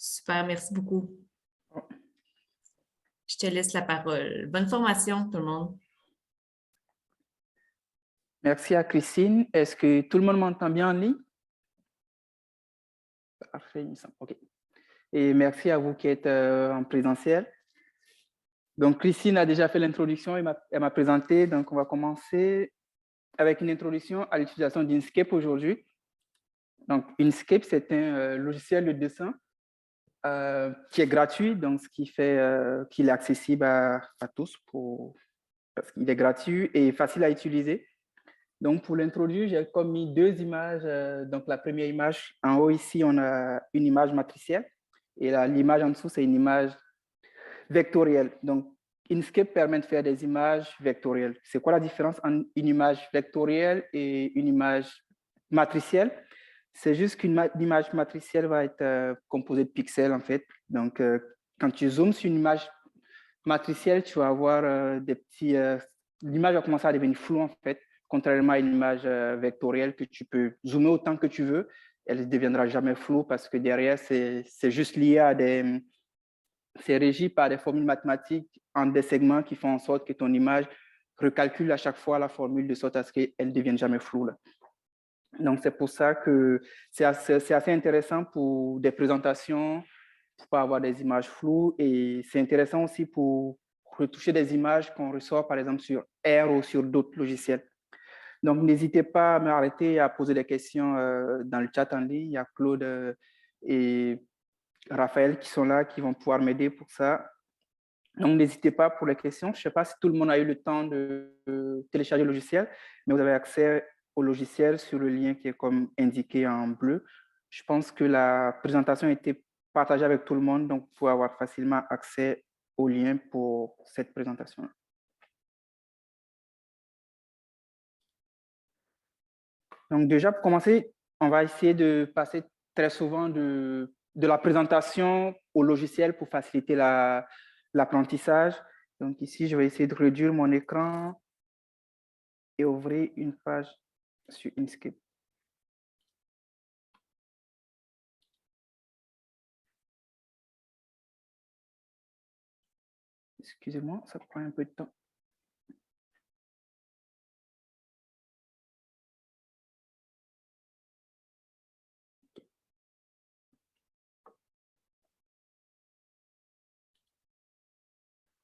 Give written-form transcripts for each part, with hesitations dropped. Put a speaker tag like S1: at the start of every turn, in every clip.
S1: Super, merci beaucoup. Je te laisse la parole. Bonne formation, tout le monde.
S2: Merci à Christine. Est-ce que tout le monde m'entend bien en ligne? Parfait, il me semble. OK. Et merci à vous qui êtes en présentiel. Donc, Christine a déjà fait l'introduction, elle m'a présenté. Donc, on va commencer avec une introduction à l'utilisation d'Inkscape aujourd'hui. Donc, Inkscape, c'est un logiciel de dessin qui est gratuit, donc ce qui fait qu'il est accessible à tous parce qu'il est gratuit et facile à utiliser. Donc, pour l'introduire, j'ai comme mis deux images. Donc, la première image, en haut ici, on a une image matricielle. Et l'image en dessous, c'est une image vectorielle. Donc, Inkscape permet de faire des images vectorielles. C'est quoi la différence entre une image vectorielle et une image matricielle? C'est juste qu'une image matricielle va être composée de pixels, en fait. Donc, quand tu zoomes sur une image matricielle, tu vas avoir des petits... l'image va commencer à devenir floue, en fait, contrairement à une image vectorielle que tu peux zoomer autant que tu veux. Elle ne deviendra jamais floue parce que derrière, c'est juste lié à des... C'est régi par des formules mathématiques en des segments qui font en sorte que ton image recalcule à chaque fois la formule de sorte à ce qu'elle ne devienne jamais floue. Là. Donc, c'est pour ça que c'est assez intéressant pour des présentations, pour pas avoir des images floues. Et c'est intéressant aussi pour retoucher des images qu'on ressort, par exemple, sur R ou sur d'autres logiciels. Donc, n'hésitez pas à m'arrêter et à poser des questions dans le chat en ligne. Il y a Claude et Raphaël qui sont là, qui vont pouvoir m'aider pour ça. Donc, n'hésitez pas pour les questions. Je ne sais pas si tout le monde a eu le temps de télécharger le logiciel, mais vous avez accès au logiciel sur le lien qui est comme indiqué en bleu. Je pense que la présentation a été partagée avec tout le monde, donc vous pouvez avoir facilement accès au lien pour cette présentation. Donc, déjà, pour commencer, on va essayer de passer très souvent de la présentation au logiciel pour faciliter l'apprentissage. Donc, ici, je vais essayer de réduire mon écran et ouvrir une page sur Inkscape. Excusez-moi, ça prend un peu de temps.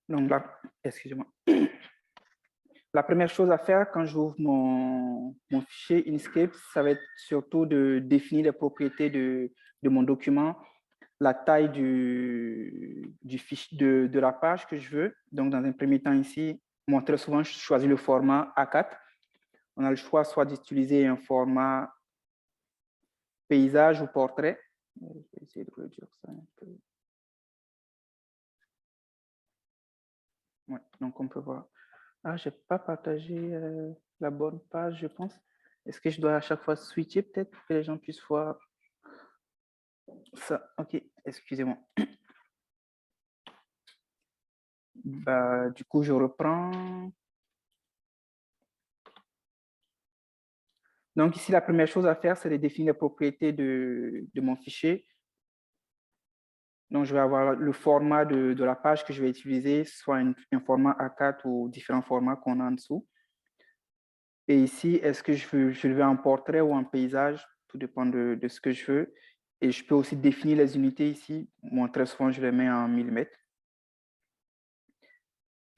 S2: Donc là, excusez-moi. La première chose à faire quand j'ouvre mon fichier Inkscape, ça va être surtout de définir les propriétés de mon document, la taille du fichier de la page que je veux. Donc, dans un premier temps ici, moi, très souvent, je choisis le format A4. On a le choix soit d'utiliser un format paysage ou portrait. Je vais essayer de réduire ça un peu. Ouais, donc, on peut voir. Ah, je n'ai pas partagé la bonne page, je pense. Est-ce que je dois à chaque fois switcher peut-être pour que les gens puissent voir ça? OK, excusez-moi. Bah, du coup, je reprends. Donc ici, la première chose à faire, c'est de définir les propriétés de mon fichier. Donc, je vais avoir le format de la page que je vais utiliser, soit un format A4 ou différents formats qu'on a en dessous. Et ici, est-ce que je le veux en portrait ou en paysage? Tout dépend de ce que je veux. Et je peux aussi définir les unités ici. Moi, très souvent, je les mets en millimètres.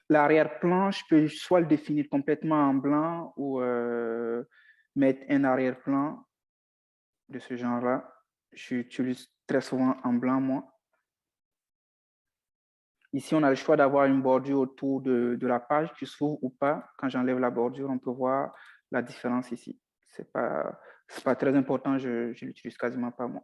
S2: L'arrière-plan, je peux soit le définir complètement en blanc ou mettre un arrière-plan de ce genre-là. J'utilise très souvent en blanc, moi. Ici, on a le choix d'avoir une bordure autour de la page qui s'ouvre ou pas. Quand j'enlève la bordure, on peut voir la différence ici. Ce n'est pas très important, je ne l'utilise quasiment pas, moi.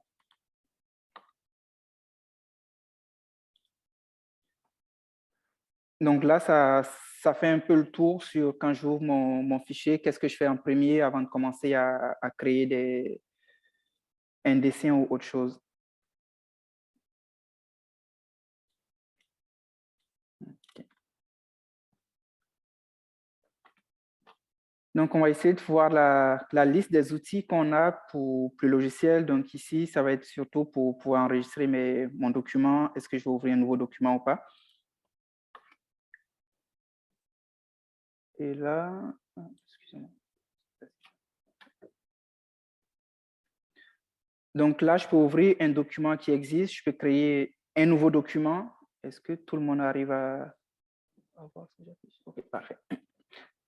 S2: Donc là, ça fait un peu le tour sur quand j'ouvre mon fichier, qu'est-ce que je fais en premier avant de commencer à créer un dessin ou autre chose. Okay. Donc, on va essayer de voir la liste des outils qu'on a pour le logiciel. Donc, ici, ça va être surtout pour pouvoir enregistrer mon document. Est-ce que je vais ouvrir un nouveau document ou pas? Et là, excusez-moi. Donc là, je peux ouvrir un document qui existe. Je peux créer un nouveau document. Est-ce que tout le monde arrive à voir ce que j'affiche? OK, parfait.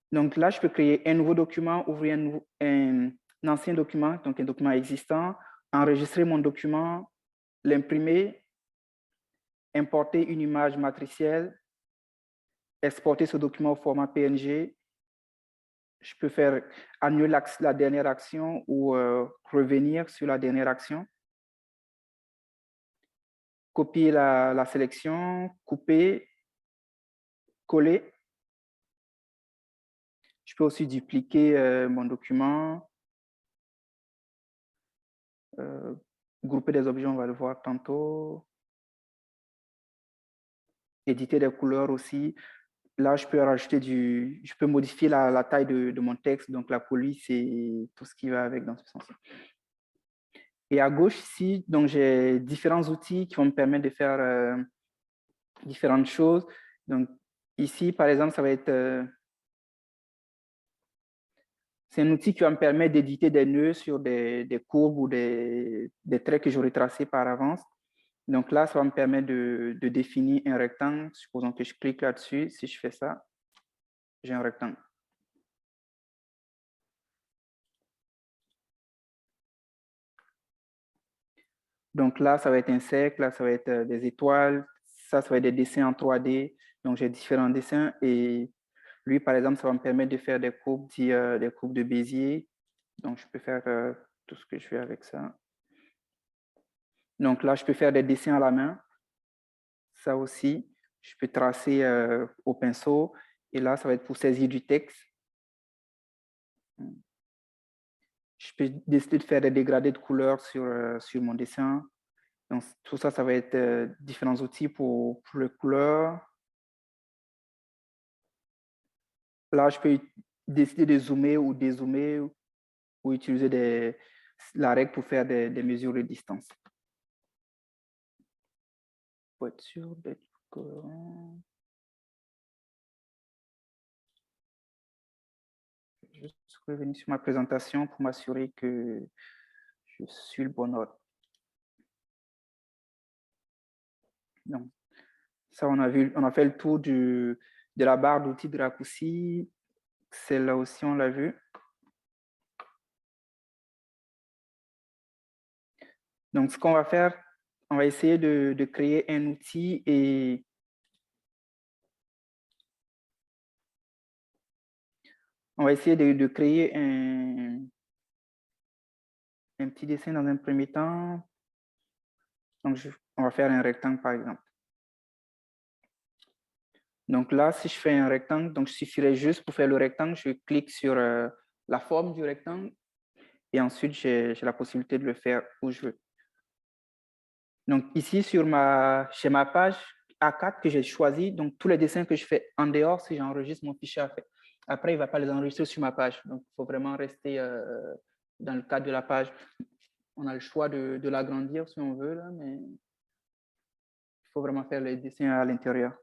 S2: Donc là, je peux créer un nouveau document, ouvrir un ancien document, donc un document existant, enregistrer mon document, l'imprimer, importer une image matricielle, exporter ce document au format PNG. Je peux faire annuler la dernière action ou revenir sur la dernière action. Copier la sélection, couper, coller. Je peux aussi dupliquer mon document, grouper des objets, on va le voir tantôt. Éditer des couleurs aussi. Là, je peux rajouter je peux modifier la taille de mon texte. Donc, la police, c'est tout ce qui va avec dans ce sens-là. Et à gauche, ici, donc j'ai différents outils qui vont me permettre de faire différentes choses. Donc, ici, par exemple, ça va être... c'est un outil qui va me permettre d'éditer des nœuds sur des courbes ou des traits que j'aurais tracés par avance. Donc là, ça va me permettre de définir un rectangle. Supposons que je clique là-dessus. Si je fais ça, j'ai un rectangle. Donc là, ça va être un cercle, là, ça va être des étoiles, ça va être des dessins en 3D. Donc j'ai différents dessins et lui, par exemple, ça va me permettre de faire des courbes, des courbes de Bézier. Donc je peux faire tout ce que je fais avec ça. Donc là, je peux faire des dessins à la main. Ça aussi, je peux tracer au pinceau. Et là, ça va être pour saisir du texte. Je peux décider de faire des dégradés de couleurs sur mon dessin. Donc, tout ça, ça va être différents outils pour les couleurs. Là, je peux décider de zoomer ou dézoomer ou utiliser la règle pour faire des mesures de distance. Pour être sûr d'être cohérent. Je vais juste revenir sur ma présentation pour m'assurer que je suis le bon ordre. Donc, ça, on a fait le tour de la barre d'outils de raccourci. Celle-là aussi, on l'a vu. Donc, ce qu'on va faire, on va essayer de créer un outil et on va essayer de créer un petit dessin dans un premier temps. Donc, on va faire un rectangle, par exemple. Donc là, si je fais un rectangle, donc il suffirait juste pour faire le rectangle, je clique sur la forme du rectangle et ensuite, j'ai la possibilité de le faire où je veux. Donc ici, chez ma page A4 que j'ai choisi, donc tous les dessins que je fais en dehors, si j'enregistre mon fichier à fait. Après, il ne va pas les enregistrer sur ma page. Donc, il faut vraiment rester dans le cadre de la page. On a le choix de l'agrandir si on veut, là, mais il faut vraiment faire les dessins à l'intérieur.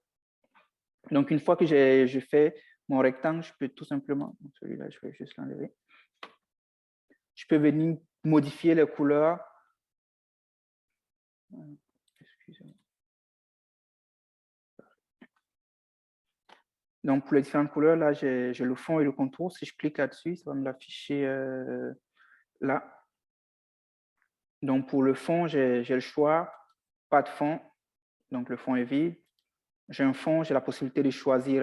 S2: Donc, une fois que j'ai fait mon rectangle, je peux tout simplement, celui-là, je vais juste l'enlever. Je peux venir modifier les couleurs. Excusez-moi. Donc, pour les différentes couleurs, là, j'ai le fond et le contour. Si je clique là-dessus, ça va me l'afficher là. Donc, pour le fond, j'ai le choix, pas de fond. Donc, le fond est vide. J'ai un fond, j'ai la possibilité de choisir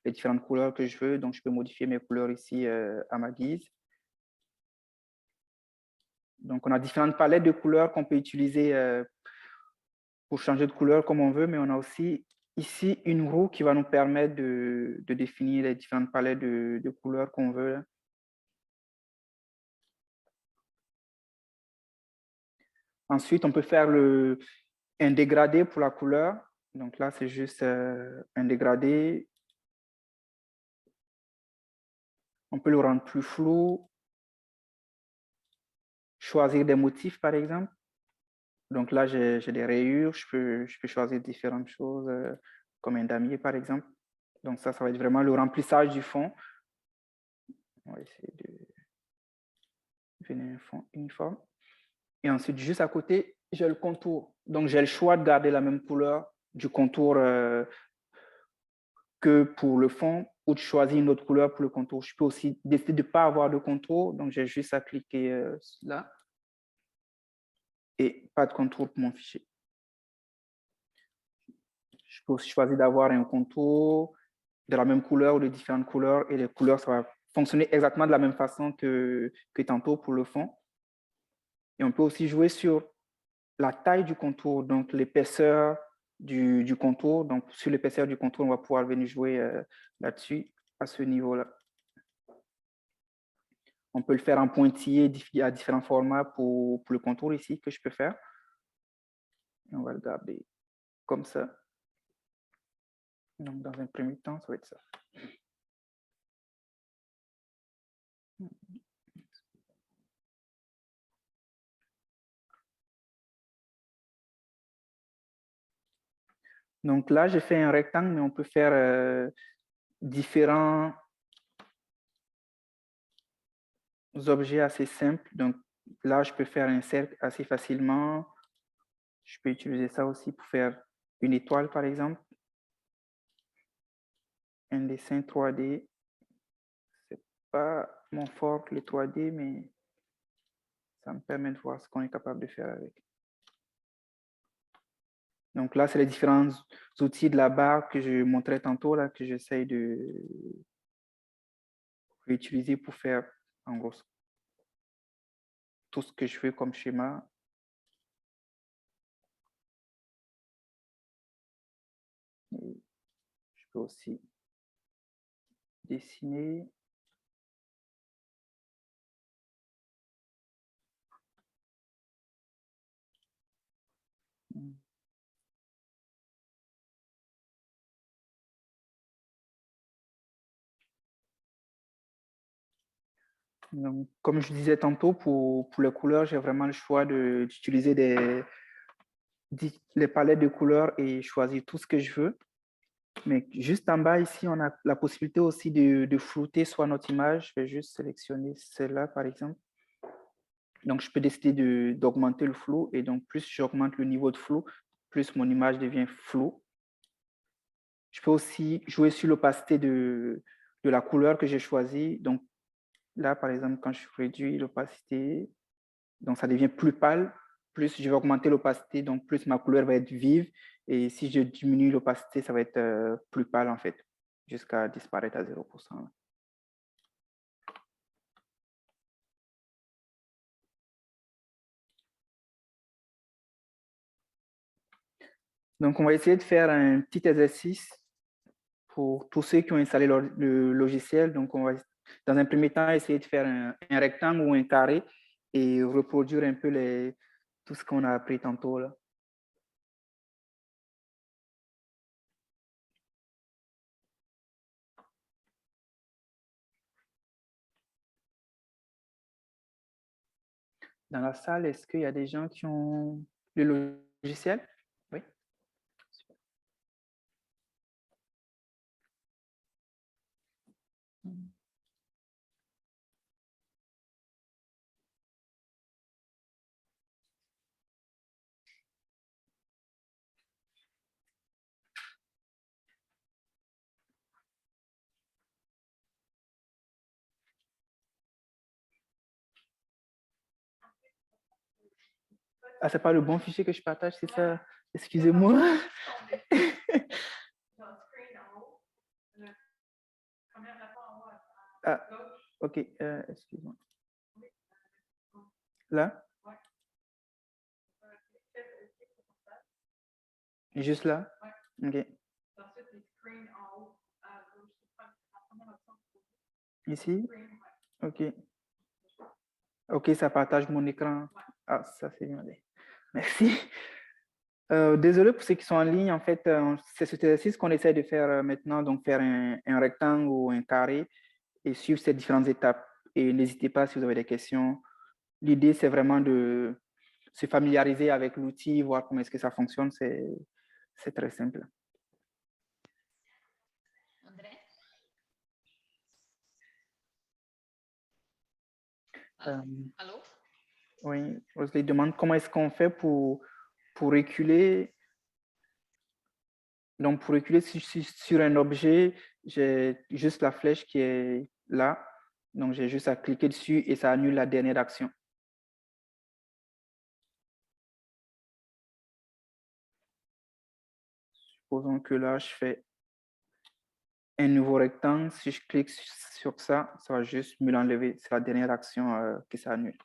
S2: les différentes couleurs que je veux. Donc, je peux modifier mes couleurs ici à ma guise. Donc, on a différentes palettes de couleurs qu'on peut utiliser pour changer de couleur comme on veut, mais on a aussi ici une roue qui va nous permettre de définir les différentes palettes de couleurs qu'on veut. Ensuite, on peut faire un dégradé pour la couleur. Donc là, c'est juste un dégradé. On peut le rendre plus flou. Choisir des motifs, par exemple. Donc là, j'ai des rayures. Je peux choisir différentes choses, comme un damier, par exemple. Donc ça va être vraiment le remplissage du fond. On va essayer de venir un fond uniforme. Et ensuite, juste à côté, j'ai le contour. Donc, j'ai le choix de garder la même couleur du contour que pour le fond ou de choisir une autre couleur pour le contour. Je peux aussi décider de ne pas avoir de contour. Donc, j'ai juste à cliquer là et pas de contour pour mon fichier. Je peux aussi choisir d'avoir un contour de la même couleur ou de différentes couleurs et les couleurs, ça va fonctionner exactement de la même façon que tantôt pour le fond. Et on peut aussi jouer sur la taille du contour, donc l'épaisseur du contour. Donc, sur l'épaisseur du contour, on va pouvoir venir jouer là-dessus, à ce niveau-là. On peut le faire en pointillé à différents formats pour le contour ici que je peux faire. Et on va le garder comme ça. Donc, dans un premier temps, ça va être ça. Donc là, j'ai fait un rectangle, mais on peut faire différents objets assez simples. Donc là, je peux faire un cercle assez facilement. Je peux utiliser ça aussi pour faire une étoile, par exemple. Un dessin 3D. C'est pas mon fort, le 3D, mais ça me permet de voir ce qu'on est capable de faire avec. Donc là, c'est les différents outils de la barre que je montrais tantôt, là, que j'essaye de utiliser pour faire, en gros, tout ce que je fais comme schéma. Et je peux aussi dessiner. Donc, comme je disais tantôt, pour les couleurs, j'ai vraiment le choix d'utiliser les palettes de couleurs et choisir tout ce que je veux. Mais juste en bas ici, on a la possibilité aussi de flouter soit notre image. Je vais juste sélectionner celle-là, par exemple. Donc, je peux décider d'augmenter le flou. Et donc, plus j'augmente le niveau de flou, plus mon image devient floue. Je peux aussi jouer sur l'opacité de la couleur que j'ai choisie. Donc, là, par exemple, quand je réduis l'opacité, donc ça devient plus pâle. Plus je vais augmenter l'opacité, donc plus ma couleur va être vive. Et si je diminue l'opacité, ça va être plus pâle, en fait, jusqu'à disparaître à 0%. Donc, on va essayer de faire un petit exercice pour tous ceux qui ont installé le logiciel. Donc, on va, dans un premier temps, essayer de faire un rectangle ou un carré et reproduire un peu tout ce qu'on a appris tantôt, là. Dans la salle, est-ce qu'il y a des gens qui ont le logiciel? Oui. Ah, c'est pas le bon fichier que je partage, c'est ça? Excusez-moi. Ah, ok, excuse-moi. Là? Juste là? Ok. Ici? Ok. Ok, ça partage mon écran. Ah, ça c'est bien. Merci. Désolé pour ceux qui sont en ligne. En fait, c'est cet exercice qu'on essaie de faire maintenant, donc faire un rectangle ou un carré et suivre ces différentes étapes. Et n'hésitez pas si vous avez des questions. L'idée, c'est vraiment de se familiariser avec l'outil, voir comment est-ce que ça fonctionne. C'est très simple.
S1: André? Allô?
S2: Oui, je me demande comment est-ce qu'on fait pour reculer. Donc, pour reculer sur un objet, j'ai juste la flèche qui est là. Donc, j'ai juste à cliquer dessus et ça annule la dernière action. Supposons que là, je fais un nouveau rectangle. Si je clique sur ça, ça va juste me l'enlever. C'est la dernière action que ça annule.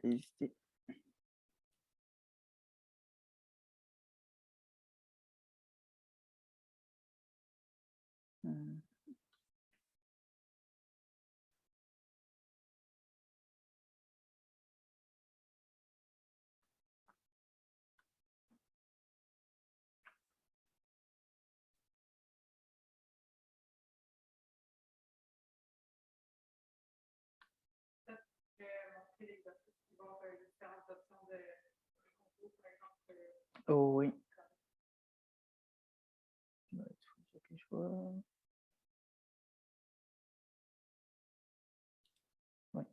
S2: Et ici. Oh oui. Ouais.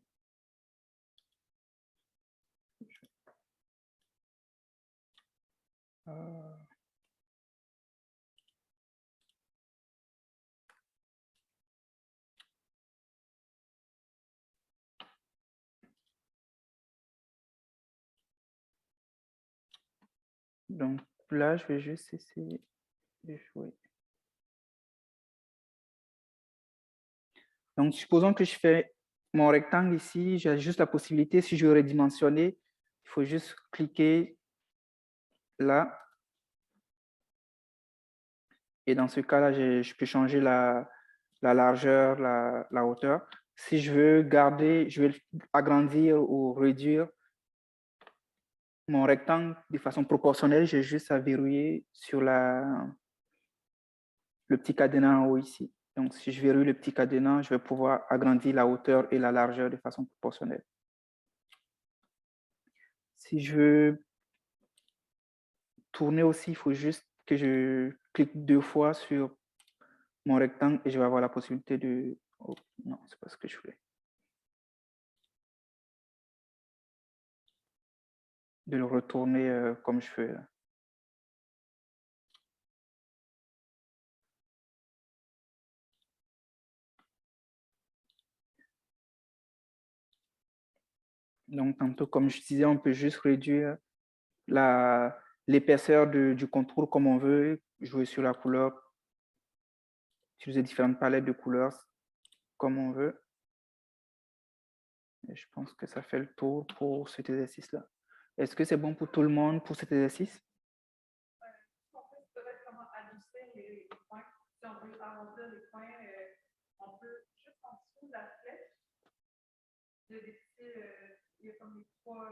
S2: Donc là, je vais juste essayer de jouer. Donc, supposons que je fais mon rectangle ici, j'ai juste la possibilité, si je veux redimensionner, il faut juste cliquer là. Et dans ce cas-là, je peux changer la largeur, la hauteur. Si je veux garder, je veux agrandir ou réduire mon rectangle de façon proportionnelle, j'ai juste à verrouiller sur le petit cadenas en haut ici. Donc, si je verrouille le petit cadenas, je vais pouvoir agrandir la hauteur et la largeur de façon proportionnelle. Si je veux tourner aussi, il faut juste que je clique 2 fois sur mon rectangle et je vais avoir la possibilité de... Oh, non, c'est pas ce que je voulais. De le retourner comme je fais là. Donc, tantôt, comme je disais, on peut juste réduire l'épaisseur du contour comme on veut, jouer sur la couleur, utiliser différentes palettes de couleurs comme on veut. Et je pense que ça fait le tour pour cet exercice-là. Est-ce que c'est bon pour tout le monde pour cet exercice?
S3: Peut-être comment adoucir les points. Si on veut arrondir les points, on peut juste en dessous de la flèche, il y a des petits, il y a comme des trois.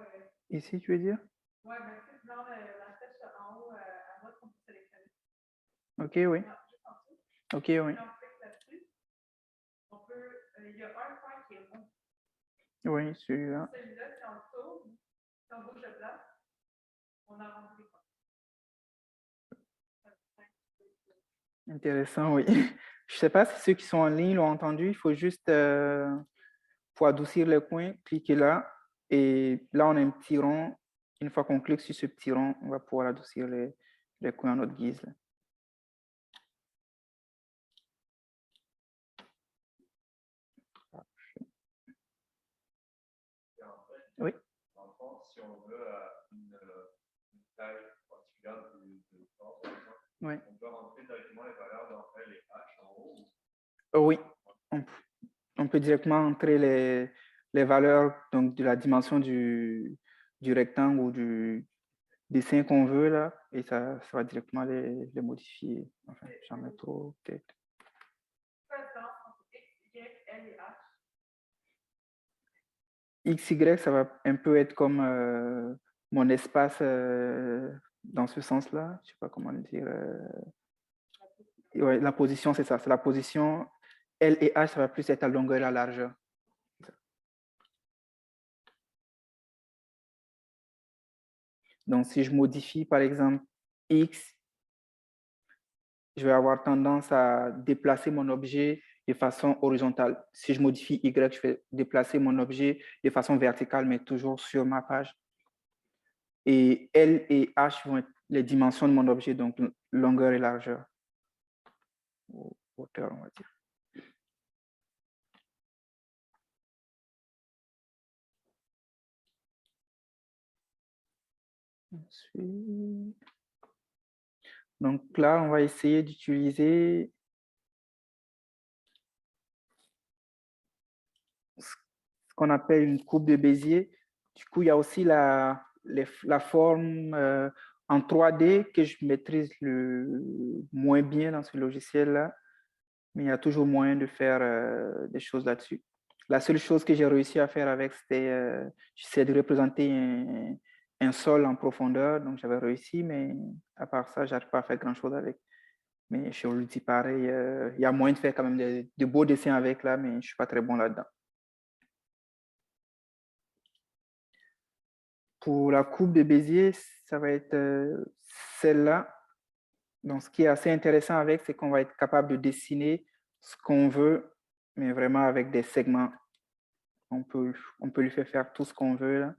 S2: Ici, tu veux dire?
S3: Oui, mais tu sais, dans la flèche en haut, à droite, on peut sélectionner.
S2: Ok, oui.
S3: Juste en dessous.
S2: Ok, oui.
S3: Quand on clique là-dessus, on peut, il y a un point qui est rond.
S2: Oui, celui-là.
S3: Celui-là, si on le tourne, si on bouge de place, on arrondit les points.
S2: Intéressant, oui. Je ne sais pas si ceux qui sont en ligne l'ont entendu. Il faut juste, pour adoucir les coins, cliquer là. Et là, on a un petit rond. Une fois qu'on clique sur ce petit rond, on va pouvoir adoucir les coins à notre guise. Là. Oui.
S4: En fond, si on veut une taille particulière de corps, par exemple,
S2: Oui.
S4: on peut rentrer directement les valeurs dans les H en haut.
S2: Oui, on peut directement entrer les valeurs donc, de la dimension du du rectangle ou du dessin qu'on veut là, et ça va directement les modifier. Enfin, jamais trop peut-être.
S3: Quoi la différence entre X, Y, L et H?
S2: XY, ça va un peu être comme mon espace dans ce sens-là. Je ne sais pas comment le dire. Ouais, la position, c'est ça. C'est la position. L et H, ça va plus être la longueur et la largeur. Donc, si je modifie, par exemple, X, je vais avoir tendance à déplacer mon objet de façon horizontale. Si je modifie Y, je vais déplacer mon objet de façon verticale, mais toujours sur ma page. Et L et H vont être les dimensions de mon objet, donc longueur et largeur. Ou hauteur, on va dire. Ensuite, donc là, on va essayer d'utiliser ce qu'on appelle une courbe de Bézier. Du coup, il y a aussi la forme en 3D que je maîtrise le moins bien dans ce logiciel-là, mais il y a toujours moyen de faire des choses là-dessus. La seule chose que j'ai réussi à faire avec, c'était j'essaie de représenter un sol en profondeur, donc j'avais réussi, mais à part ça, je n'arrive pas à faire grand-chose avec. Mais sur l'outil, pareil, il y a moyen de faire quand même de beaux dessins avec là, mais je ne suis pas très bon là-dedans. Pour la courbe de Bézier, ça va être celle-là. Donc, ce qui est assez intéressant avec, c'est qu'on va être capable de dessiner ce qu'on veut, mais vraiment avec des segments. On peut lui faire tout ce qu'on veut. Là.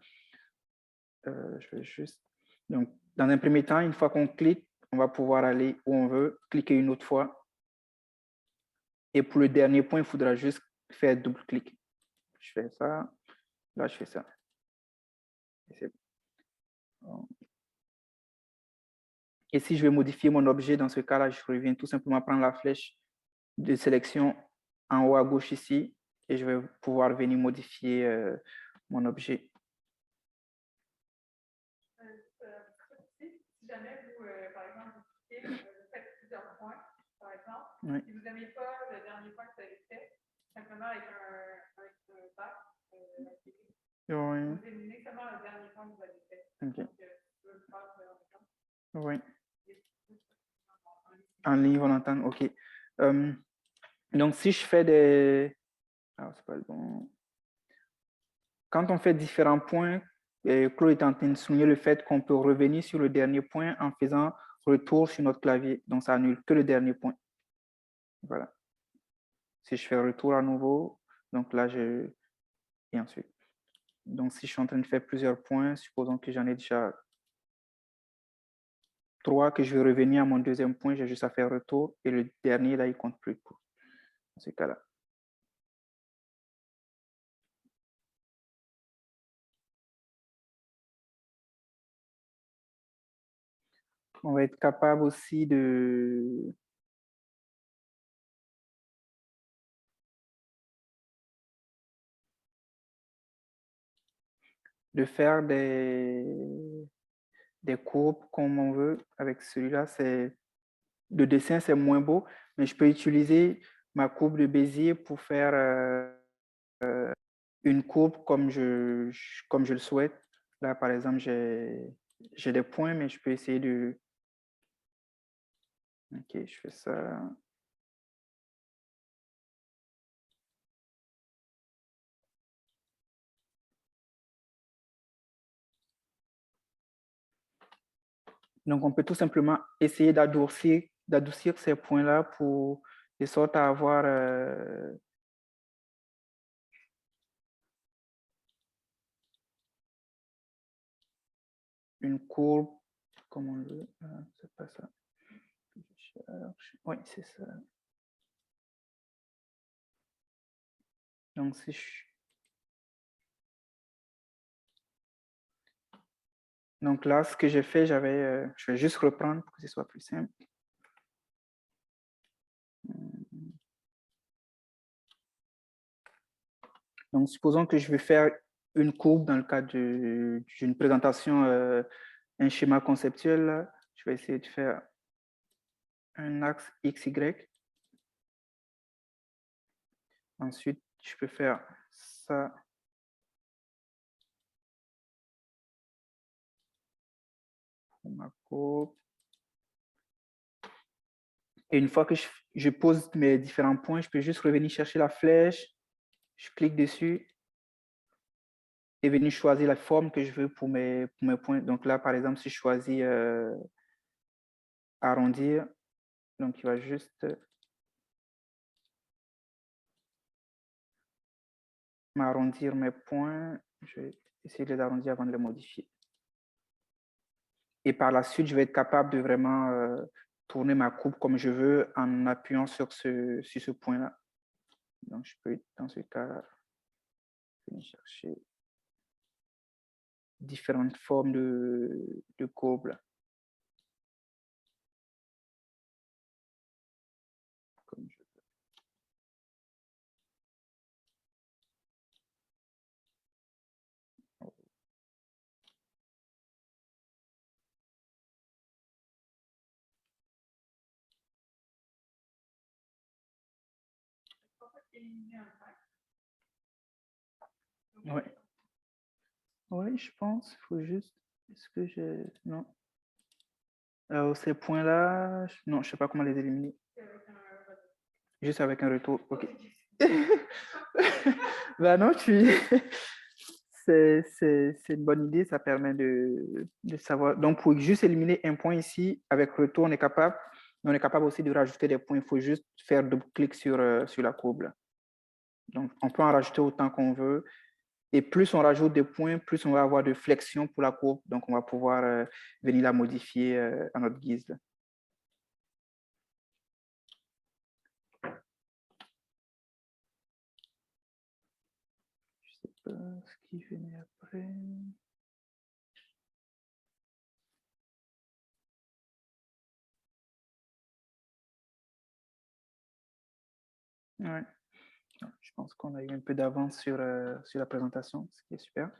S2: Je vais juste... Donc, dans un premier temps, une fois qu'on clique, on va pouvoir aller où on veut, cliquer une autre fois. Et pour le dernier point, il faudra juste faire double-clic. Je fais ça. Là, je fais ça. Et si je vais modifier mon objet, dans ce cas-là, je reviens tout simplement prendre la flèche de sélection en haut à gauche ici et je vais pouvoir venir modifier mon objet.
S3: Si jamais vous, par exemple, vous cliquez, vous faites plusieurs points, par exemple,
S2: oui.
S3: si vous n'aimez pas le dernier point que vous avez fait, simplement avec un bac,
S2: oui.
S3: vous éliminez seulement le dernier point que vous avez fait.
S2: Okay.
S3: Donc,
S2: oui. En ligne volontaire, ok. Donc, si je fais des... Alors, c'est pas le bon... Quand on fait différents points, Claude est en train de souligner le fait qu'on peut revenir sur le dernier point en faisant retour sur notre clavier. Donc, ça annule que le dernier point. Voilà. Si je fais retour à nouveau, donc là, et ensuite. Donc, si je suis en train de faire plusieurs points, supposons que j'en ai déjà 3, que je vais revenir à mon deuxième point, j'ai juste à faire retour, et le dernier, là, il ne compte plus. Dans ce cas-là. On va être capable aussi de faire des courbes comme on veut. Avec celui-là, le dessin, c'est moins beau, mais je peux utiliser ma courbe de Bézier pour faire une courbe comme je le souhaite. Là, par exemple, j'ai des points, mais je peux essayer de... Ok, je fais ça. Donc, on peut tout simplement essayer d'adoucir ces points-là pour de sorte à avoir une courbe, comme on veut. C'est pas ça. Oui, c'est ça. Donc, si je... Donc là, ce que j'ai fait, je vais juste reprendre pour que ce soit plus simple. Donc, supposons que je vais faire une courbe dans le cadre d'une présentation, un schéma conceptuel. Je vais essayer de faire un axe XY. Ensuite, je peux faire ça. Pour ma courbe. Et une fois que je pose mes différents points, je peux juste revenir chercher la flèche. Je clique dessus et venir choisir la forme que je veux pour mes points. Donc là, par exemple, si je choisis arrondir, donc il va juste m'arrondir mes points. Je vais essayer de les arrondir avant de les modifier. Et par la suite, je vais être capable de vraiment tourner ma courbe comme je veux en appuyant sur ce point-là. Donc, je peux, dans ce cas, venir chercher différentes formes de courbes. Comme je veux. Oui. Oui, je pense. Il faut juste. Est-ce que j'ai. Non. Ces points-là, non, je ne sais pas comment les éliminer. Juste avec un retour. OK. Ben non, c'est une bonne idée. Ça permet de savoir. Donc, pour juste éliminer un point ici, avec retour, on est capable. Mais on est capable aussi de rajouter des points. Il faut juste faire double-clic sur la courbe. Donc, on peut en rajouter autant qu'on veut. Et plus on rajoute des points, plus on va avoir de flexion pour la courbe. Donc, on va pouvoir venir la modifier à notre guise. Je ne sais pas ce qui venait après. Ouais. Je pense qu'on a eu un peu d'avance sur la présentation, ce qui est super.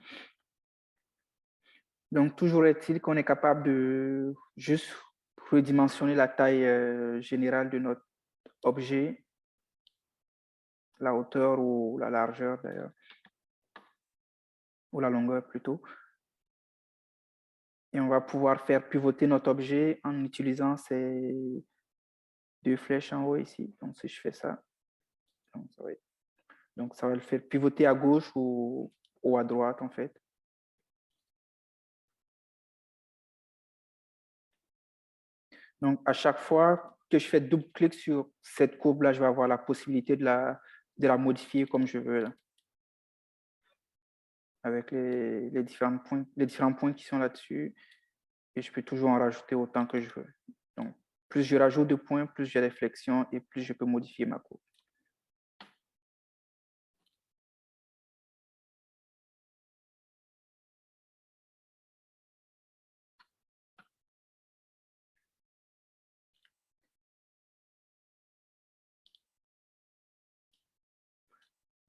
S2: Donc, toujours est-il qu'on est capable de juste redimensionner la taille générale de notre objet, la hauteur ou la largeur d'ailleurs, ou la longueur plutôt. Et on va pouvoir faire pivoter notre objet en utilisant ces deux flèches en haut ici. Donc, si je fais ça, donc ça va le faire pivoter à gauche ou à droite en fait. Donc, à chaque fois que je fais double-clic sur cette courbe-là, je vais avoir la possibilité de la modifier comme je veux, là, avec les différents points qui sont là-dessus. Et je peux toujours en rajouter autant que je veux. Donc, plus je rajoute de points, plus j'ai des flexions et plus je peux modifier ma courbe.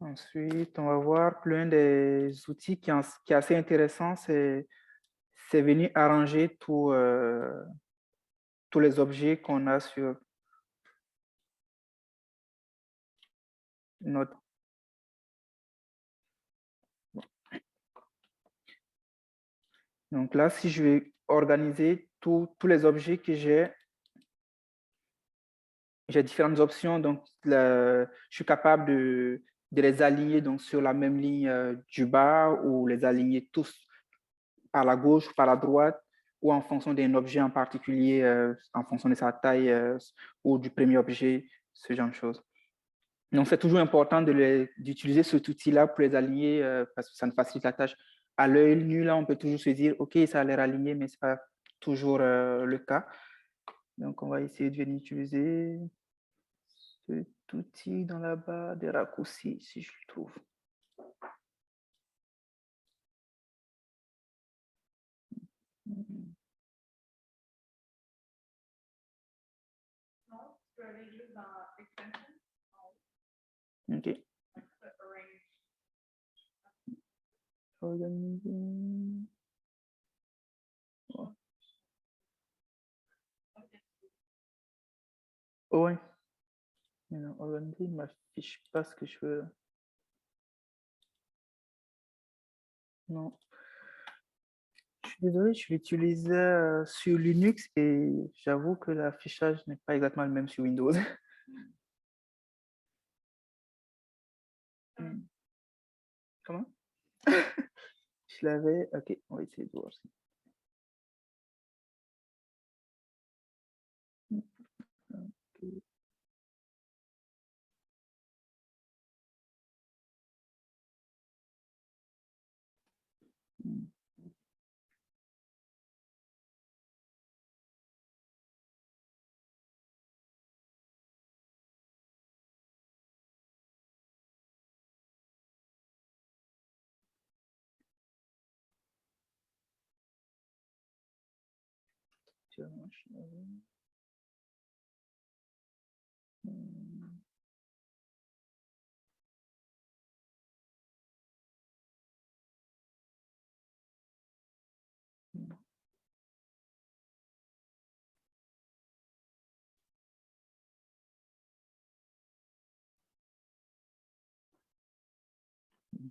S2: Ensuite, on va voir l'un des outils qui est assez intéressant, c'est venir arranger tous les objets qu'on a sur notre... Donc là, si je vais organiser tous les objets que j'ai différentes options. Donc, je suis capable de les aligner donc, sur la même ligne du bas ou les aligner tous par la gauche, par la droite ou en fonction d'un objet en particulier, en fonction de sa taille ou du premier objet, ce genre de choses. Donc, c'est toujours important d'utiliser cet outil-là pour les aligner parce que ça nous facilite la tâche. À l'œil nu, là, on peut toujours se dire, OK, ça a l'air aligné, mais ce n'est pas toujours le cas. Donc, on va essayer de venir utiliser cet outil dans la barre des raccourcis, si je le trouve.
S3: Non, tu peux aller juste dans Extension.
S2: OK. Organiser. Oh, ouais. Mais non, organiser ne m'affiche pas ce que je veux. Non. Je suis désolé, je l'utilisais sur Linux et j'avoue que l'affichage n'est pas exactement le même sur Windows. Comment? Je l'avais. Ok, on va essayer de voir. Ok. Actuellement, je l'avais.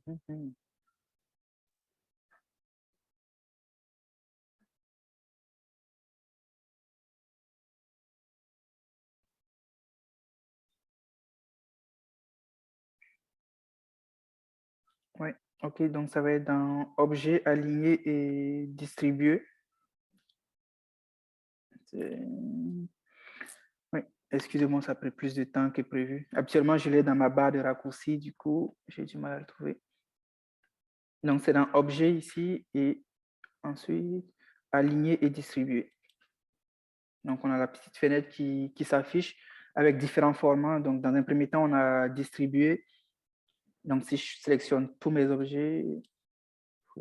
S2: Mhm. Ouais, ok, donc ça va être dans objet, aligné et distribué. Oui, excusez-moi, ça a pris plus de temps que prévu. Habituellement, je l'ai dans ma barre de raccourci, du coup, j'ai du mal à le trouver. Donc, c'est dans objet ici et ensuite aligné et distribué. Donc, on a la petite fenêtre qui s'affiche avec différents formats. Donc, dans un premier temps, on a distribué. Donc, si je sélectionne tous mes objets, que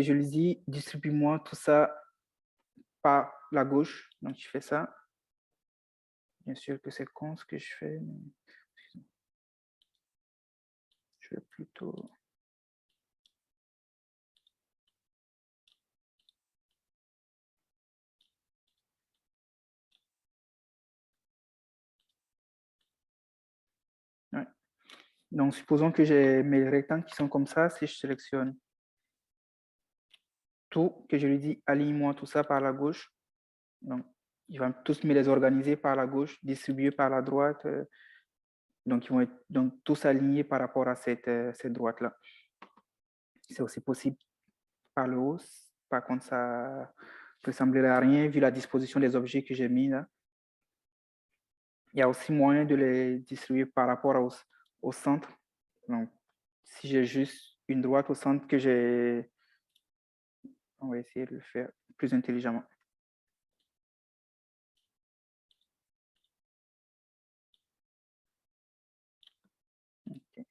S2: je lui dis, distribue-moi tout ça par la gauche. Donc, je fais ça. Bien sûr que c'est con ce que je fais, mais je vais plutôt... Ouais. Donc, supposons que j'ai mes rectangles qui sont comme ça. Si je sélectionne tout, que je lui dis aligne-moi tout ça par la gauche, donc il va tous me les organiser par la gauche, distribuer par la droite. Donc, ils vont être donc, tous alignés par rapport à cette droite-là. C'est aussi possible par le haut. Par contre, ça peut sembler à rien vu la disposition des objets que j'ai mis là. Il y a aussi moyen de les distribuer par rapport au centre. Donc, si j'ai juste une droite au centre que j'ai... On va essayer de le faire plus intelligemment. Okay.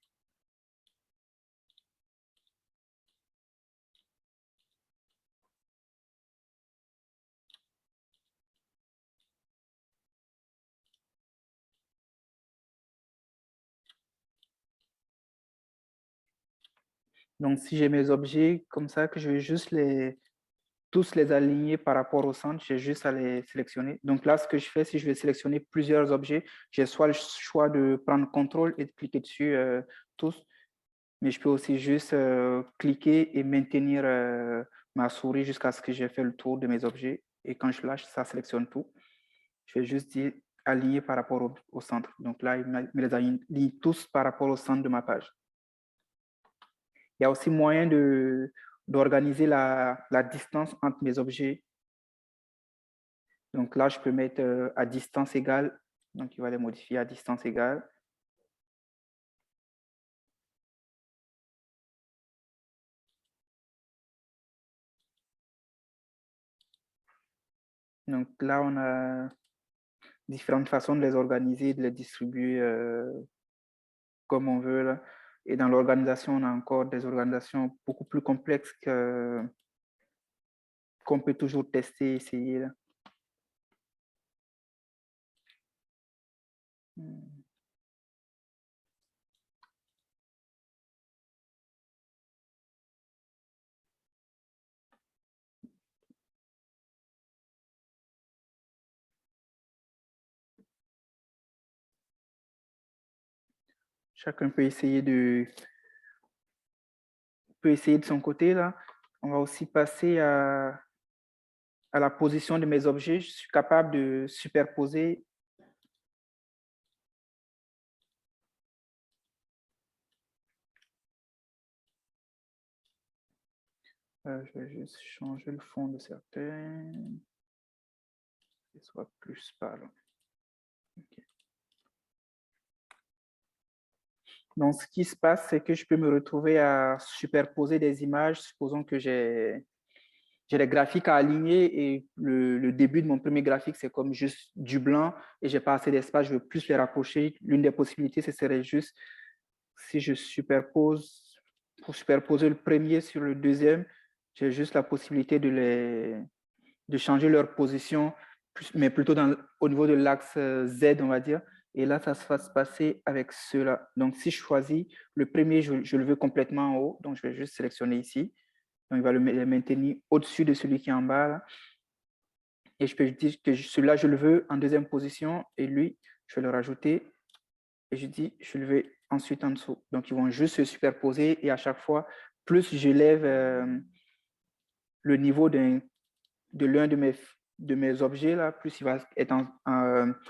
S2: Donc, si j'ai mes objets comme ça, que je vais juste tous les aligner par rapport au centre, j'ai juste à les sélectionner. Donc là, ce que je fais, si je vais sélectionner plusieurs objets, j'ai soit le choix de prendre CTRL et de cliquer dessus tous, mais je peux aussi juste cliquer et maintenir ma souris jusqu'à ce que j'ai fait le tour de mes objets. Et quand je lâche, ça sélectionne tout. Je vais juste dire aligner par rapport au centre. Donc là, il me les aligne tous par rapport au centre de ma page. Il y a aussi moyen d'organiser la distance entre mes objets. Donc là, je peux mettre à distance égale. Donc, il va les modifier à distance égale. Donc là, on a différentes façons de les organiser, de les distribuer comme on veut. Là. Et dans l'organisation, on a encore des organisations beaucoup plus complexes qu'on peut toujours tester, essayer. Là. Chacun peut essayer de son côté là. On va aussi passer à la position de mes objets. Je suis capable de superposer. Je vais juste changer le fond de certains. Que ce soit plus parlant. Okay. Donc, ce qui se passe, c'est que je peux me retrouver à superposer des images. Supposons que j'ai les graphiques à aligner et le début de mon premier graphique, c'est comme juste du blanc et j'ai pas assez d'espace, je veux plus les rapprocher. L'une des possibilités, ce serait juste si je superpose, pour superposer le premier sur le deuxième, j'ai juste la possibilité de changer leur position, mais plutôt au niveau de l'axe Z, on va dire. Et là, ça se va se passer avec cela. Donc, si je choisis le premier, je le veux complètement en haut. Donc, je vais juste sélectionner ici. Donc, il va le maintenir au-dessus de celui qui est en bas. Là. Et je peux dire que celui-là, je le veux en deuxième position. Et lui, je vais le rajouter. Et je dis, je le veux ensuite en dessous. Donc, ils vont juste se superposer. Et à chaque fois, plus je lève le niveau de l'un de mes objets, là, plus il va être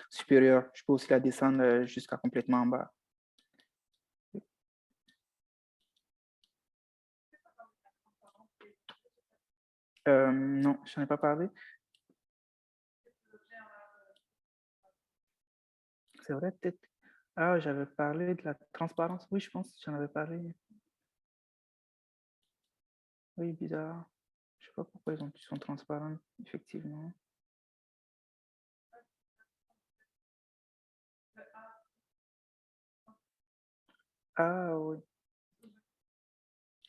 S2: supérieur. Je peux aussi la descendre jusqu'à complètement en bas. Non, je n'en ai pas parlé. C'est vrai, peut-être. Ah, j'avais parlé de la transparence. Oui, je pense que j'en avais parlé. Oui, bizarre. Je ne sais pas pourquoi ils sont transparents, effectivement. Ah oui,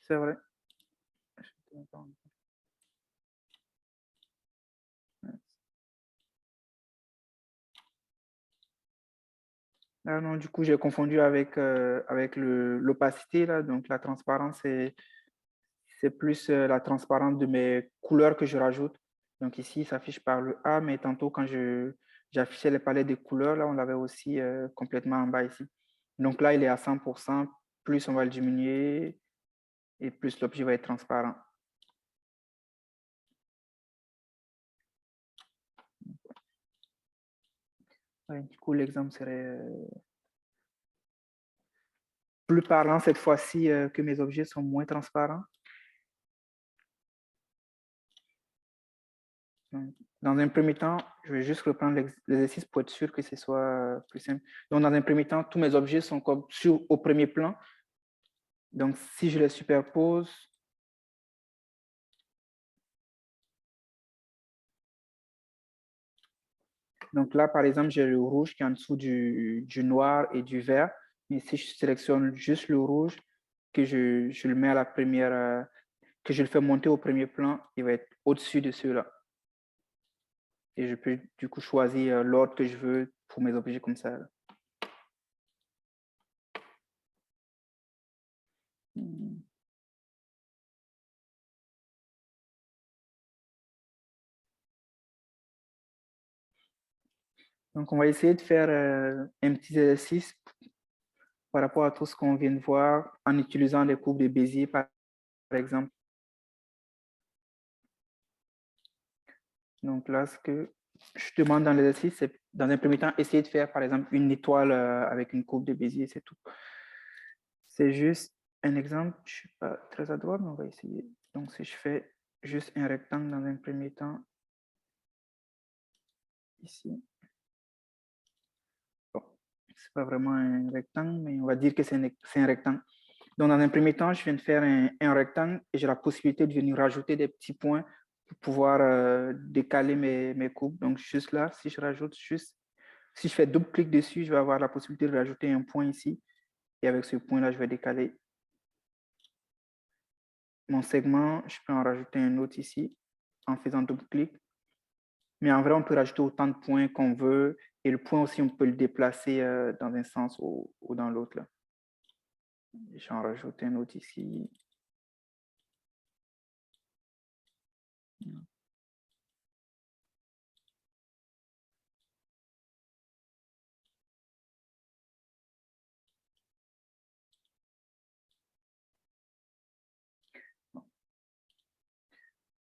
S2: c'est vrai. Ah non, du coup, j'ai confondu avec l'opacité, là. Donc, la transparence, c'est plus la transparence de mes couleurs que je rajoute. Donc, ici, il s'affiche par le A, mais tantôt, quand j'affichais les palettes de couleurs, là, on l'avait aussi complètement en bas ici. Donc là, il est à 100%. Plus on va le diminuer et plus l'objet va être transparent. Ouais, du coup, l'exemple serait plus parlant cette fois-ci que mes objets sont moins transparents. Donc, dans un premier temps, je vais juste reprendre l'exercice pour être sûr que ce soit plus simple. Donc, dans un premier temps, tous mes objets sont comme au premier plan. Donc, si je les superpose, donc là, par exemple, j'ai le rouge qui est en dessous du noir et du vert. Mais si je sélectionne juste le rouge, que je le mets à la première, que je le fais monter au premier plan, il va être au-dessus de ceux-là. Et je peux du coup choisir l'ordre que je veux pour mes objets comme ça. Donc, on va essayer de faire un petit exercice par rapport à tout ce qu'on vient de voir en utilisant des courbes de Bézier, par exemple. Donc là, ce que je demande dans l'exercice, c'est dans un premier temps, essayer de faire, par exemple, une étoile avec une courbe de Bézier, c'est tout. C'est juste un exemple. Je ne suis pas très à droite, mais on va essayer. Donc, si je fais juste un rectangle dans un premier temps, ici. Bon, ce n'est pas vraiment un rectangle, mais on va dire que c'est un rectangle. Donc, dans un premier temps, je viens de faire un rectangle et j'ai la possibilité de venir rajouter des petits points pour pouvoir décaler mes courbes. Donc, juste là, si je rajoute juste, si je fais double-clic dessus, je vais avoir la possibilité de rajouter un point ici. Et avec ce point-là, je vais décaler mon segment. Je peux en rajouter un autre ici en faisant double-clic. Mais en vrai, on peut rajouter autant de points qu'on veut. Et le point aussi, on peut le déplacer dans un sens ou dans l'autre. Je vais en rajouter un autre ici.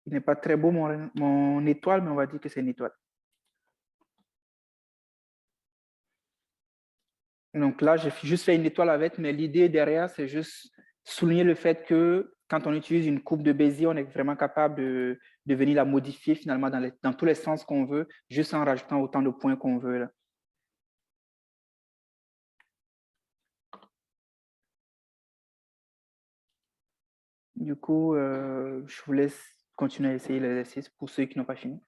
S2: il n'est pas très beau mon étoile, mais on va dire que c'est une étoile. Donc là, j'ai juste fait une étoile avec, mais l'idée derrière, c'est juste souligner le fait que quand on utilise une coupe de Bézier, on est vraiment capable de venir la modifier finalement dans tous les sens qu'on veut, juste en rajoutant autant de points qu'on veut. Là. Du coup, je vous laisse continuer à essayer l'exercice pour ceux qui n'ont pas fini.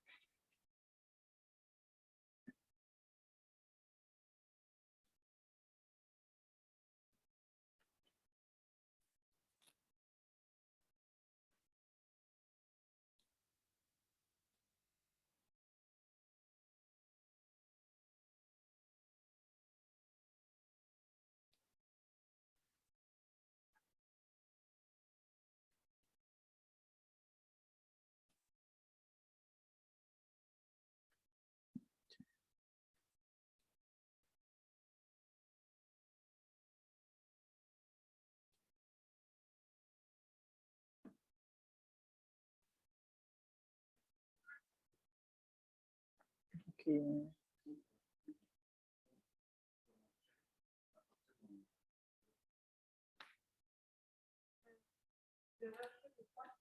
S2: Okay.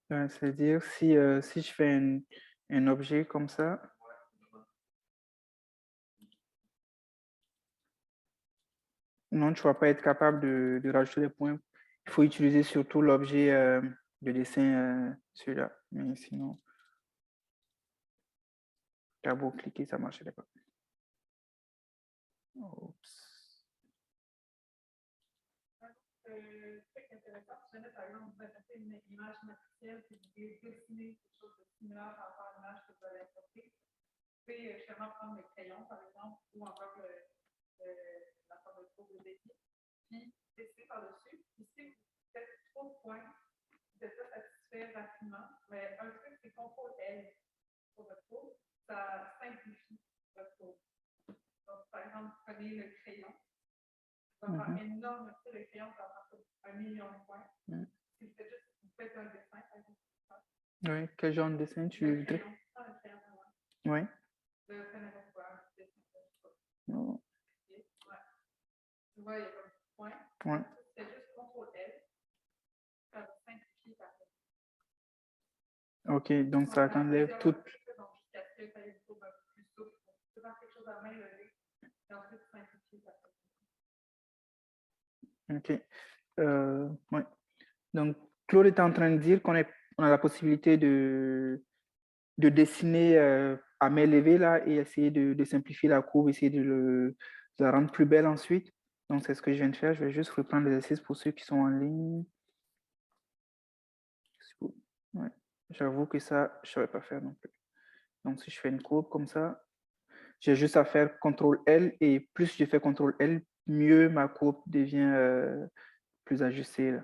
S2: C'est-à-dire, si je fais un objet comme ça, non, tu ne vas pas être capable de rajouter des points. Il faut utiliser surtout l'objet de dessin, celui-là. Mais sinon, tu as beau cliquer, ça ne marcherait pas. Oups.
S3: C'est intéressant. Si jamais, par exemple, vous avez fait une image matricielle et vous voulez dessiner quelque chose de similaire par rapport à l'image que vous avez importée, vous pouvez justement prendre le crayon, par exemple, ou encore la forme de courbe de défi, puis dessiner par-dessus. Puis si vous faites trop de points, vous n'êtes pas satisfait rapidement, mais un truc, c'est CTRL-L sur votre courbe, ça simplifie votre courbe. Donc, par exemple, vous prenez le crayon. Ça va faire énorme, le crayon, ça va faire 1 million de points. Si vous faites un dessin, par exemple.
S2: Oui, quel genre de dessin tu voudrais? Oui. Non.
S3: Tu vois, il y a comme point.
S2: Ouais.
S3: C'est juste CTRL-L. Ça va simplifier par exemple.
S2: Ok, donc ça t'enlève tout.
S3: Donc, jusqu'à ce que ça ait une courbe un peu plus souple. Tu peux faire quelque chose à main levée. Et ensuite, simplifier par exemple.
S2: Ok. Ouais. Donc, Claude est en train de dire qu'on a la possibilité de dessiner à main levée là, et essayer de simplifier la courbe, essayer de la rendre plus belle ensuite. Donc, c'est ce que je viens de faire. Je vais juste reprendre l'exercice pour ceux qui sont en ligne. Ouais. J'avoue que ça, je ne savais pas faire non plus. Donc, si je fais une courbe comme ça, j'ai juste à faire CTRL-L et plus je fais CTRL-L, mieux ma courbe devient plus ajustée. Là.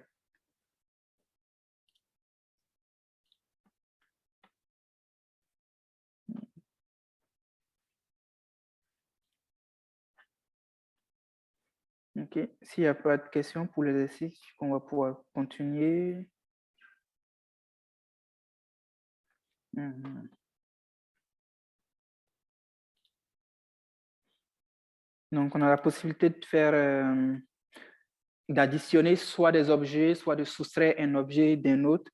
S2: Ok, s'il n'y a pas de questions pour l'exercice, on va pouvoir continuer. Donc, on a la possibilité de faire, d'additionner soit des objets, soit de soustraire un objet d'un autre.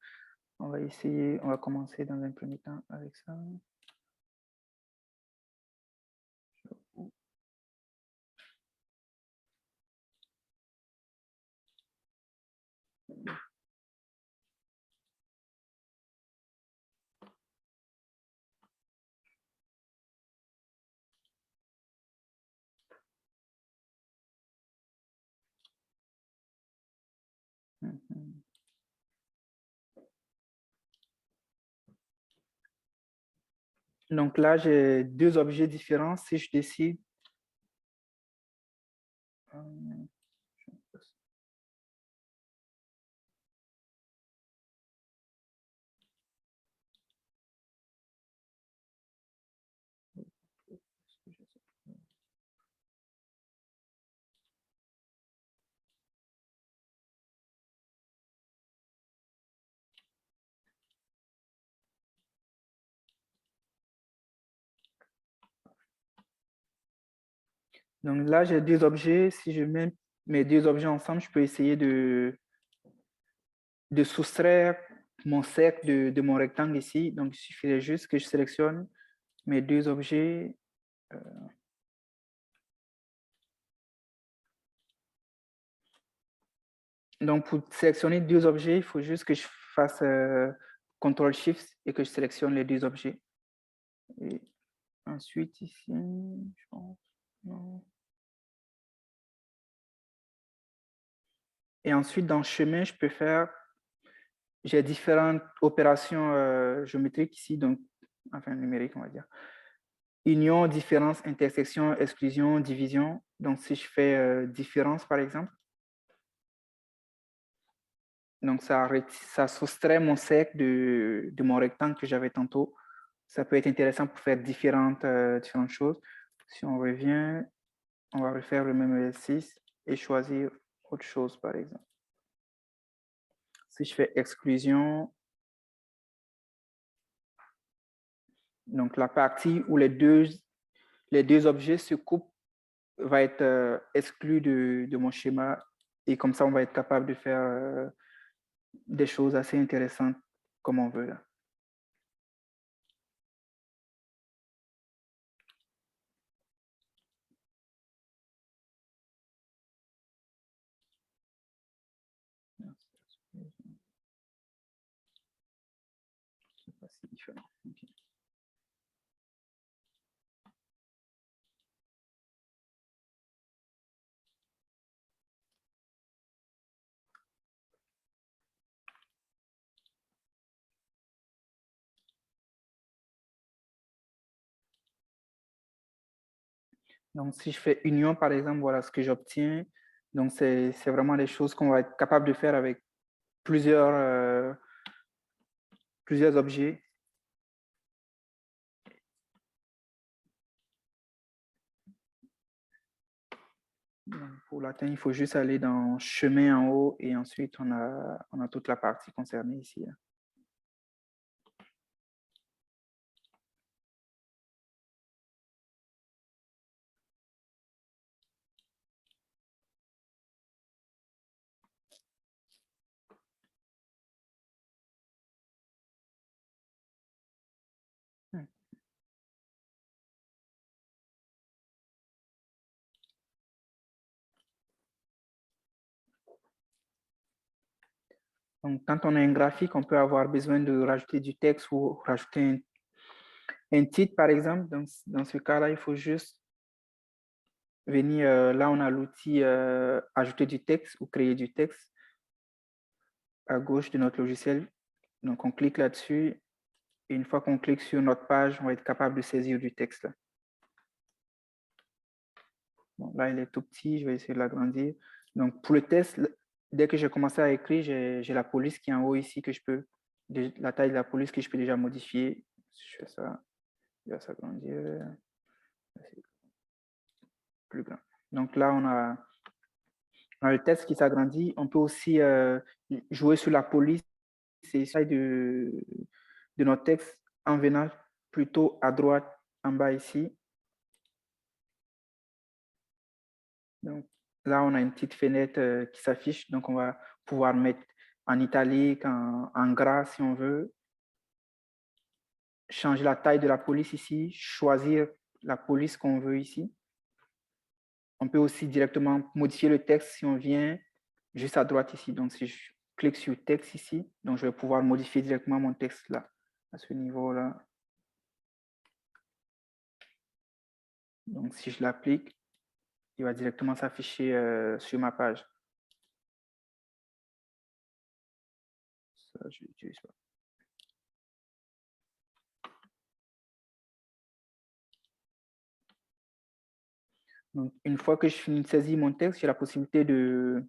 S2: On va essayer, on va commencer dans un premier temps avec ça. Donc là, j'ai deux objets différents. Si je décide... Donc là, j'ai deux objets. Si je mets mes deux objets ensemble, je peux essayer de soustraire mon cercle de mon rectangle ici. Donc, il suffirait juste que je sélectionne mes deux objets. Donc, pour sélectionner deux objets, il faut juste que je fasse CTRL-SHIFT et que je sélectionne les deux objets. Et ensuite, ici, je pense, non. Et ensuite, dans chemin, je peux faire, j'ai différentes opérations géométriques ici, donc, enfin numériques, on va dire. Union, différence, intersection, exclusion, division. Donc, si je fais différence, par exemple, donc ça soustrait mon cercle de mon rectangle que j'avais tantôt. Ça peut être intéressant pour faire différentes choses. Si on revient, on va refaire le même exercice et choisir autre chose, par exemple. Si je fais exclusion, donc la partie où les deux objets se coupent va être exclue de mon schéma et comme ça, on va être capable de faire des choses assez intéressantes comme on veut. Là. C'est pas si différent. Okay. Donc, si je fais union, par exemple, voilà ce que j'obtiens. Donc, c'est vraiment des choses qu'on va être capable de faire avec plusieurs objets. Donc, pour l'atteindre, il faut juste aller dans chemin en haut et ensuite, on a toute la partie concernée ici. Là. Donc, quand on a un graphique, on peut avoir besoin de rajouter du texte ou rajouter un titre, par exemple. Donc, dans ce cas-là, il faut juste venir, là, on a l'outil ajouter du texte ou créer du texte à gauche de notre logiciel. Donc, on clique là-dessus. Et une fois qu'on clique sur notre page, on va être capable de saisir du texte. Là. Bon, là, il est tout petit. Je vais essayer de l'agrandir. Donc, pour le test, dès que j'ai commencé à écrire, j'ai la police qui est en haut ici que je peux, la taille de la police que je peux déjà modifier. Si je fais ça, il va s'agrandir. Plus grand. Donc là, on a le texte qui s'agrandit. On peut aussi jouer sur la police et essayer de notre texte en venant plutôt à droite en bas ici. Donc là, on a une petite fenêtre qui s'affiche. Donc on va pouvoir mettre en italique, en gras si on veut. Changer la taille de la police ici. Choisir la police qu'on veut ici. On peut aussi directement modifier le texte si on vient juste à droite ici. Donc, si je clique sur texte ici, donc je vais pouvoir modifier directement mon texte là, à ce niveau-là. Donc, si je l'applique, il va directement s'afficher sur ma page. Ça, je l'utilise pas. Donc, une fois que je finis de saisir mon texte, j'ai la possibilité de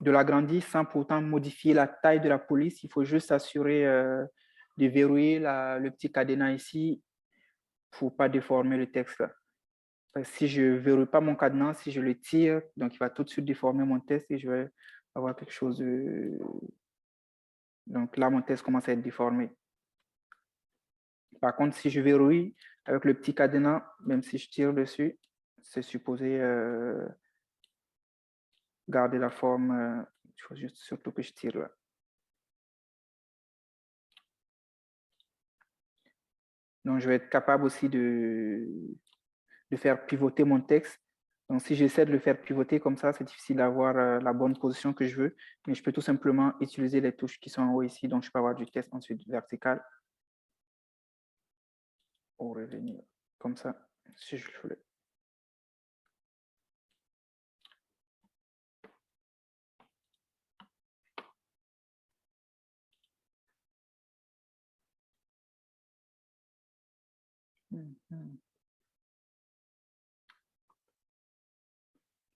S2: l'agrandir sans pourtant modifier la taille de la police. Il faut juste s'assurer de verrouiller le petit cadenas ici pour ne pas déformer le texte. Là. Si je ne verrouille pas mon cadenas, si je le tire, donc il va tout de suite déformer mon texte et je vais avoir quelque chose de... Donc là, mon texte commence à être déformé. Par contre, si je verrouille avec le petit cadenas, même si je tire dessus, c'est supposé garder la forme. Il faut juste surtout que je tire là. Donc, je vais être capable aussi de faire pivoter mon texte. Donc, si j'essaie de le faire pivoter comme ça, c'est difficile d'avoir la bonne position que je veux, mais je peux tout simplement utiliser les touches qui sont en haut ici. Donc, je peux avoir du texte ensuite vertical ou revenir comme ça, si je le voulais.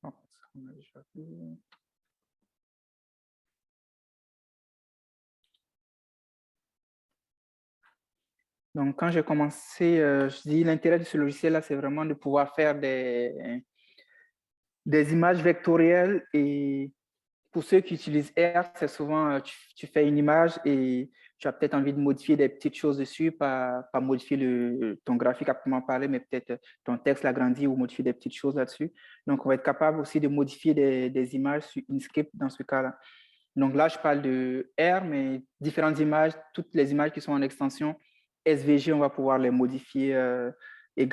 S2: Oh, ça, on a déjà vu. Donc, quand j'ai commencé, je dis l'intérêt de ce logiciel-là, c'est vraiment de pouvoir faire des images vectorielles. Et pour ceux qui utilisent R, c'est souvent, tu fais une image et tu as peut-être envie de modifier des petites choses dessus, pas modifier ton graphique à proprement parler, mais peut-être ton texte l'agrandir ou modifier des petites choses là-dessus. Donc, on va être capable aussi de modifier des images sur Inkscape dans ce cas-là. Donc là, je parle de R, mais différentes images, toutes les images qui sont en extension SVG, on va pouvoir les modifier et les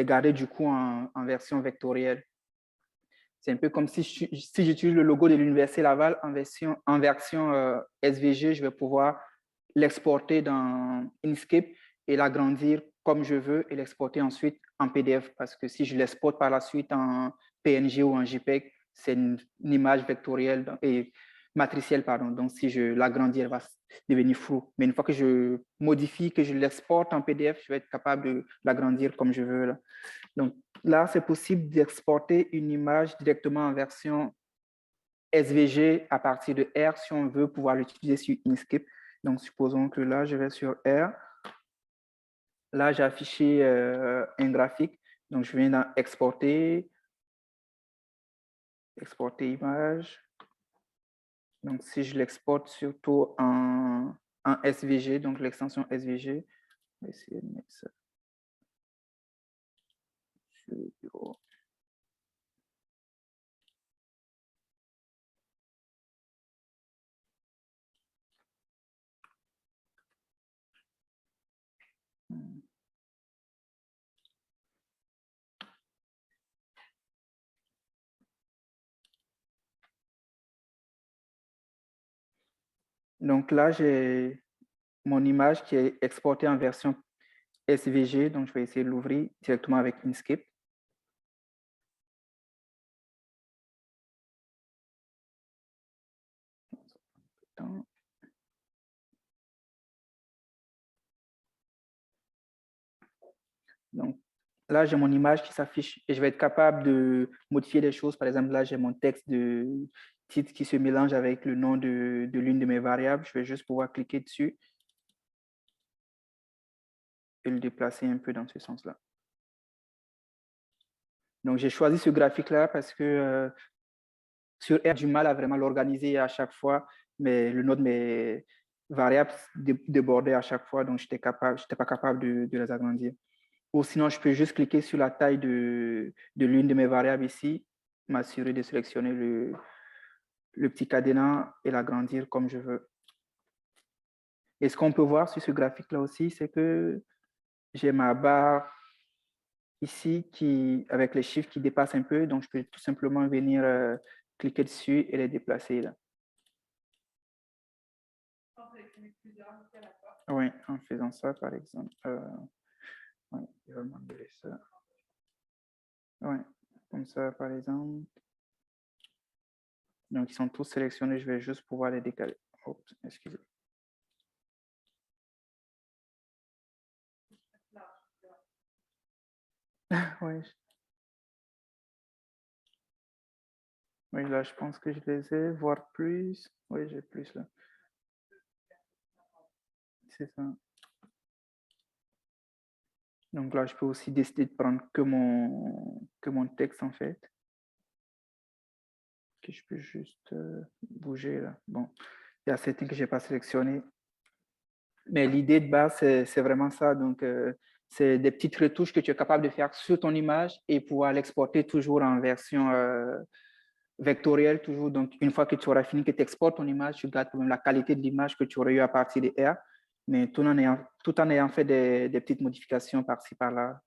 S2: garder du coup en version vectorielle. C'est un peu comme si j'utilise le logo de l'Université Laval en version SVG, je vais pouvoir l'exporter dans Inkscape et l'agrandir comme je veux et l'exporter ensuite en PDF. Parce que si je l'exporte par la suite en PNG ou en JPEG, c'est une image vectorielle et matricielle, pardon. Donc, si je l'agrandis, elle va devenir floue. Mais une fois que je modifie, que je l'exporte en PDF, je vais être capable de l'agrandir comme je veux. Là. Donc, là, c'est possible d'exporter une image directement en version SVG à partir de R si on veut pouvoir l'utiliser sur Inkscape. Donc, supposons que là, je vais sur R. Là, j'ai affiché un graphique. Donc, je viens dans exporter image. Donc, si je l'exporte surtout en SVG, donc l'extension SVG, je vais essayer de mettre ça sur le bureau. Donc là, j'ai mon image qui est exportée en version SVG. Donc, je vais essayer de l'ouvrir directement avec Inkscape. Donc, là, j'ai mon image qui s'affiche et je vais être capable de modifier les choses. Par exemple, là, j'ai mon texte de titre qui se mélange avec le nom de l'une de mes variables. Je vais juste pouvoir cliquer dessus et le déplacer un peu dans ce sens-là. Donc, j'ai choisi ce graphique-là parce que sur R, j'ai du mal à vraiment l'organiser à chaque fois, mais le nom de mes variables débordait à chaque fois, donc je n'étais pas capable de les agrandir. Ou sinon, je peux juste cliquer sur la taille de l'une de mes variables ici, m'assurer de sélectionner le petit cadenas et l'agrandir comme je veux. Et ce qu'on peut voir sur ce graphique-là aussi, c'est que j'ai ma barre ici avec les chiffres qui dépassent un peu, donc je peux tout simplement venir cliquer dessus et les déplacer là. Oui, en faisant ça, par exemple. Oui, je vais m'enlever ça. Oui, comme ça, par exemple. Donc, ils sont tous sélectionnés. Je vais juste pouvoir les décaler. Oups, excusez. Oui. Oui, là, je pense que je les ai, voire plus. Oui, j'ai plus là. C'est ça. Donc là, je peux aussi décider de prendre que mon texte, en fait. Que je peux juste bouger là. Bon, il y a certains que je n'ai pas sélectionnés. Mais l'idée de base, c'est vraiment ça. Donc, c'est des petites retouches que tu es capable de faire sur ton image et pouvoir l'exporter toujours en version vectorielle, toujours. Donc, une fois que tu auras fini, que tu exportes ton image, tu gardes quand même la qualité de l'image que tu aurais eu à partir de R, mais tout en ayant fait des petites modifications par-ci, par-là.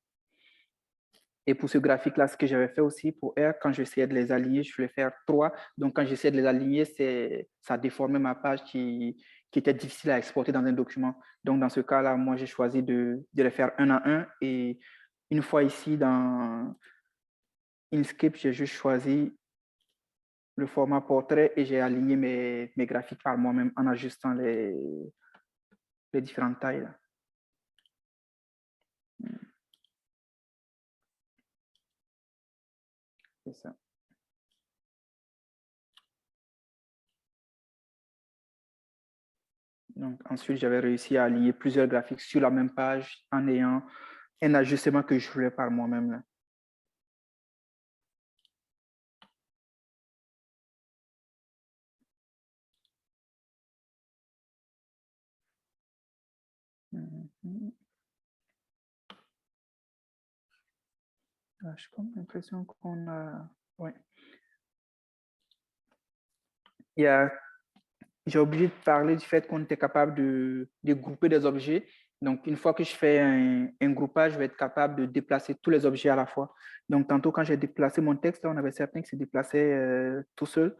S2: Et pour ce graphique-là, ce que j'avais fait aussi pour R, quand j'essayais de les aligner, je voulais faire 3. Donc, quand j'essayais de les aligner, ça déformait ma page qui était difficile à exporter dans un document. Donc, dans ce cas-là, moi, j'ai choisi de les faire un à un. Et une fois ici, dans Inkscape, j'ai juste choisi le format portrait et j'ai aligné mes graphiques par moi-même en ajustant les différentes tailles. Là. C'est ça. Donc, ensuite, j'avais réussi à aligner plusieurs graphiques sur la même page en ayant un ajustement que je voulais par moi-même. J'ai comme l'impression qu'on a... Ouais. J'ai oublié de parler du fait qu'on était capable de grouper des objets. Donc, une fois que je fais un groupage, je vais être capable de déplacer tous les objets à la fois. Donc, tantôt, quand j'ai déplacé mon texte, là, on avait certains qui se déplaçaient tout seuls.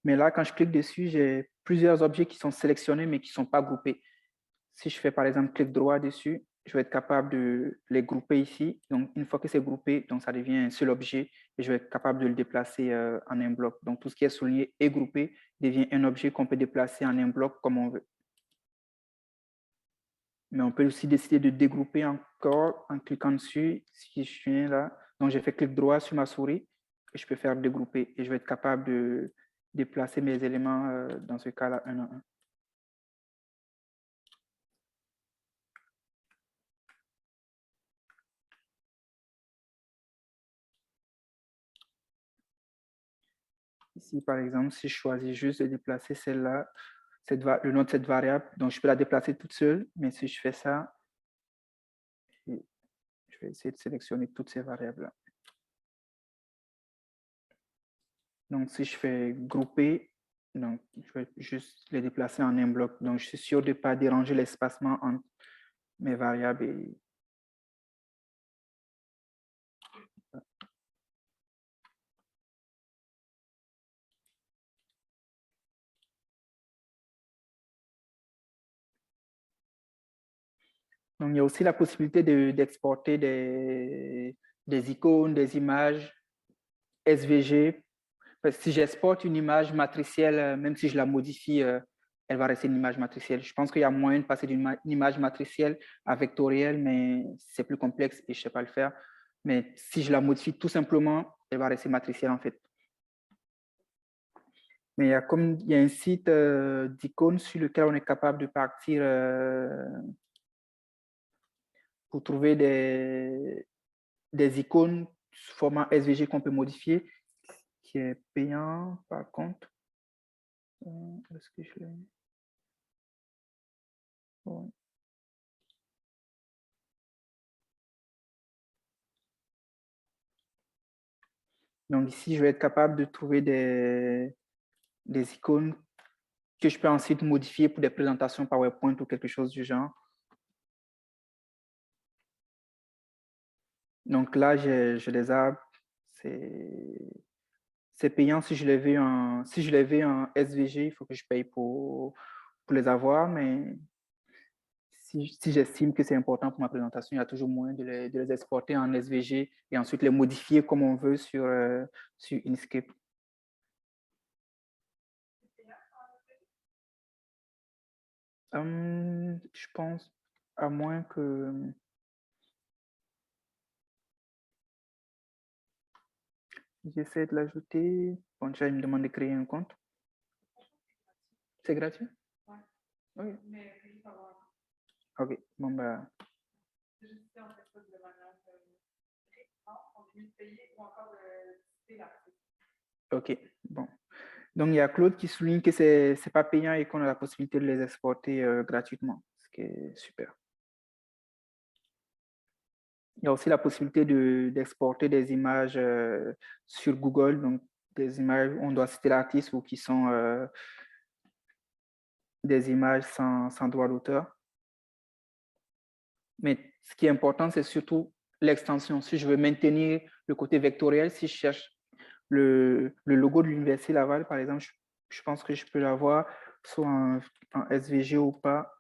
S2: Mais là, quand je clique dessus, j'ai plusieurs objets qui sont sélectionnés, mais qui ne sont pas groupés. Si je fais, par exemple, clic droit dessus, je vais être capable de les grouper ici. Donc, une fois que c'est groupé, donc ça devient un seul objet et je vais être capable de le déplacer en un bloc. Donc, tout ce qui est souligné et groupé devient un objet qu'on peut déplacer en un bloc comme on veut. Mais on peut aussi décider de dégrouper encore en cliquant dessus. Si je viens là, donc j'ai fait clic droit sur ma souris et je peux faire dégrouper et je vais être capable de déplacer mes éléments dans ce cas-là un à un. Ici, par exemple, si je choisis juste de déplacer celle-là, le nom de cette variable, donc je peux la déplacer toute seule, mais si je fais ça, je vais essayer de sélectionner toutes ces variables-là. Donc, si je fais grouper, donc, je vais juste les déplacer en un bloc. Donc, je suis sûr de ne pas déranger l'espacement entre mes variables. Donc, il y a aussi la possibilité d'exporter des icônes, des images SVG. Parce que si j'exporte une image matricielle, même si je la modifie, elle va rester une image matricielle. Je pense qu'il y a moyen de passer d'une image matricielle à vectorielle, mais c'est plus complexe et je ne sais pas le faire. Mais si je la modifie tout simplement, elle va rester matricielle en fait. Mais il y a un site d'icônes sur lequel on est capable de partir pour trouver des icônes sous format SVG qu'on peut modifier, qui est payant par contre. Est-ce que je l'ai? Ouais. Donc ici, je vais être capable de trouver des icônes que je peux ensuite modifier pour des présentations PowerPoint ou quelque chose du genre. Donc là, je les ai. C'est payant si je les veux en SVG, il faut que je paye pour les avoir, mais si j'estime que c'est important pour ma présentation, il y a toujours moyen de les exporter en SVG et ensuite les modifier comme on veut sur Inkscape. Je pense, à moins que... J'essaie de l'ajouter. Bon, déjà, il me demande de créer un compte. C'est gratuit?
S3: Ouais.
S2: Oui.
S3: Mais juste avoir.
S2: OK. Bon, bah...
S3: C'est juste si on fait ça de manière on est mieux de payer ou encore de citer l'article.
S2: OK. Bon. Donc, il y a Claude qui souligne que ce n'est pas payant et qu'on a la possibilité de les exporter gratuitement, ce qui est super. Il y a aussi la possibilité d'exporter des images sur Google, donc des images, on doit citer l'artiste ou qui sont des images sans droit d'auteur. Mais ce qui est important, c'est surtout l'extension. Si je veux maintenir le côté vectoriel, si je cherche le logo de l'Université Laval, par exemple, je pense que je peux l'avoir soit en SVG ou pas.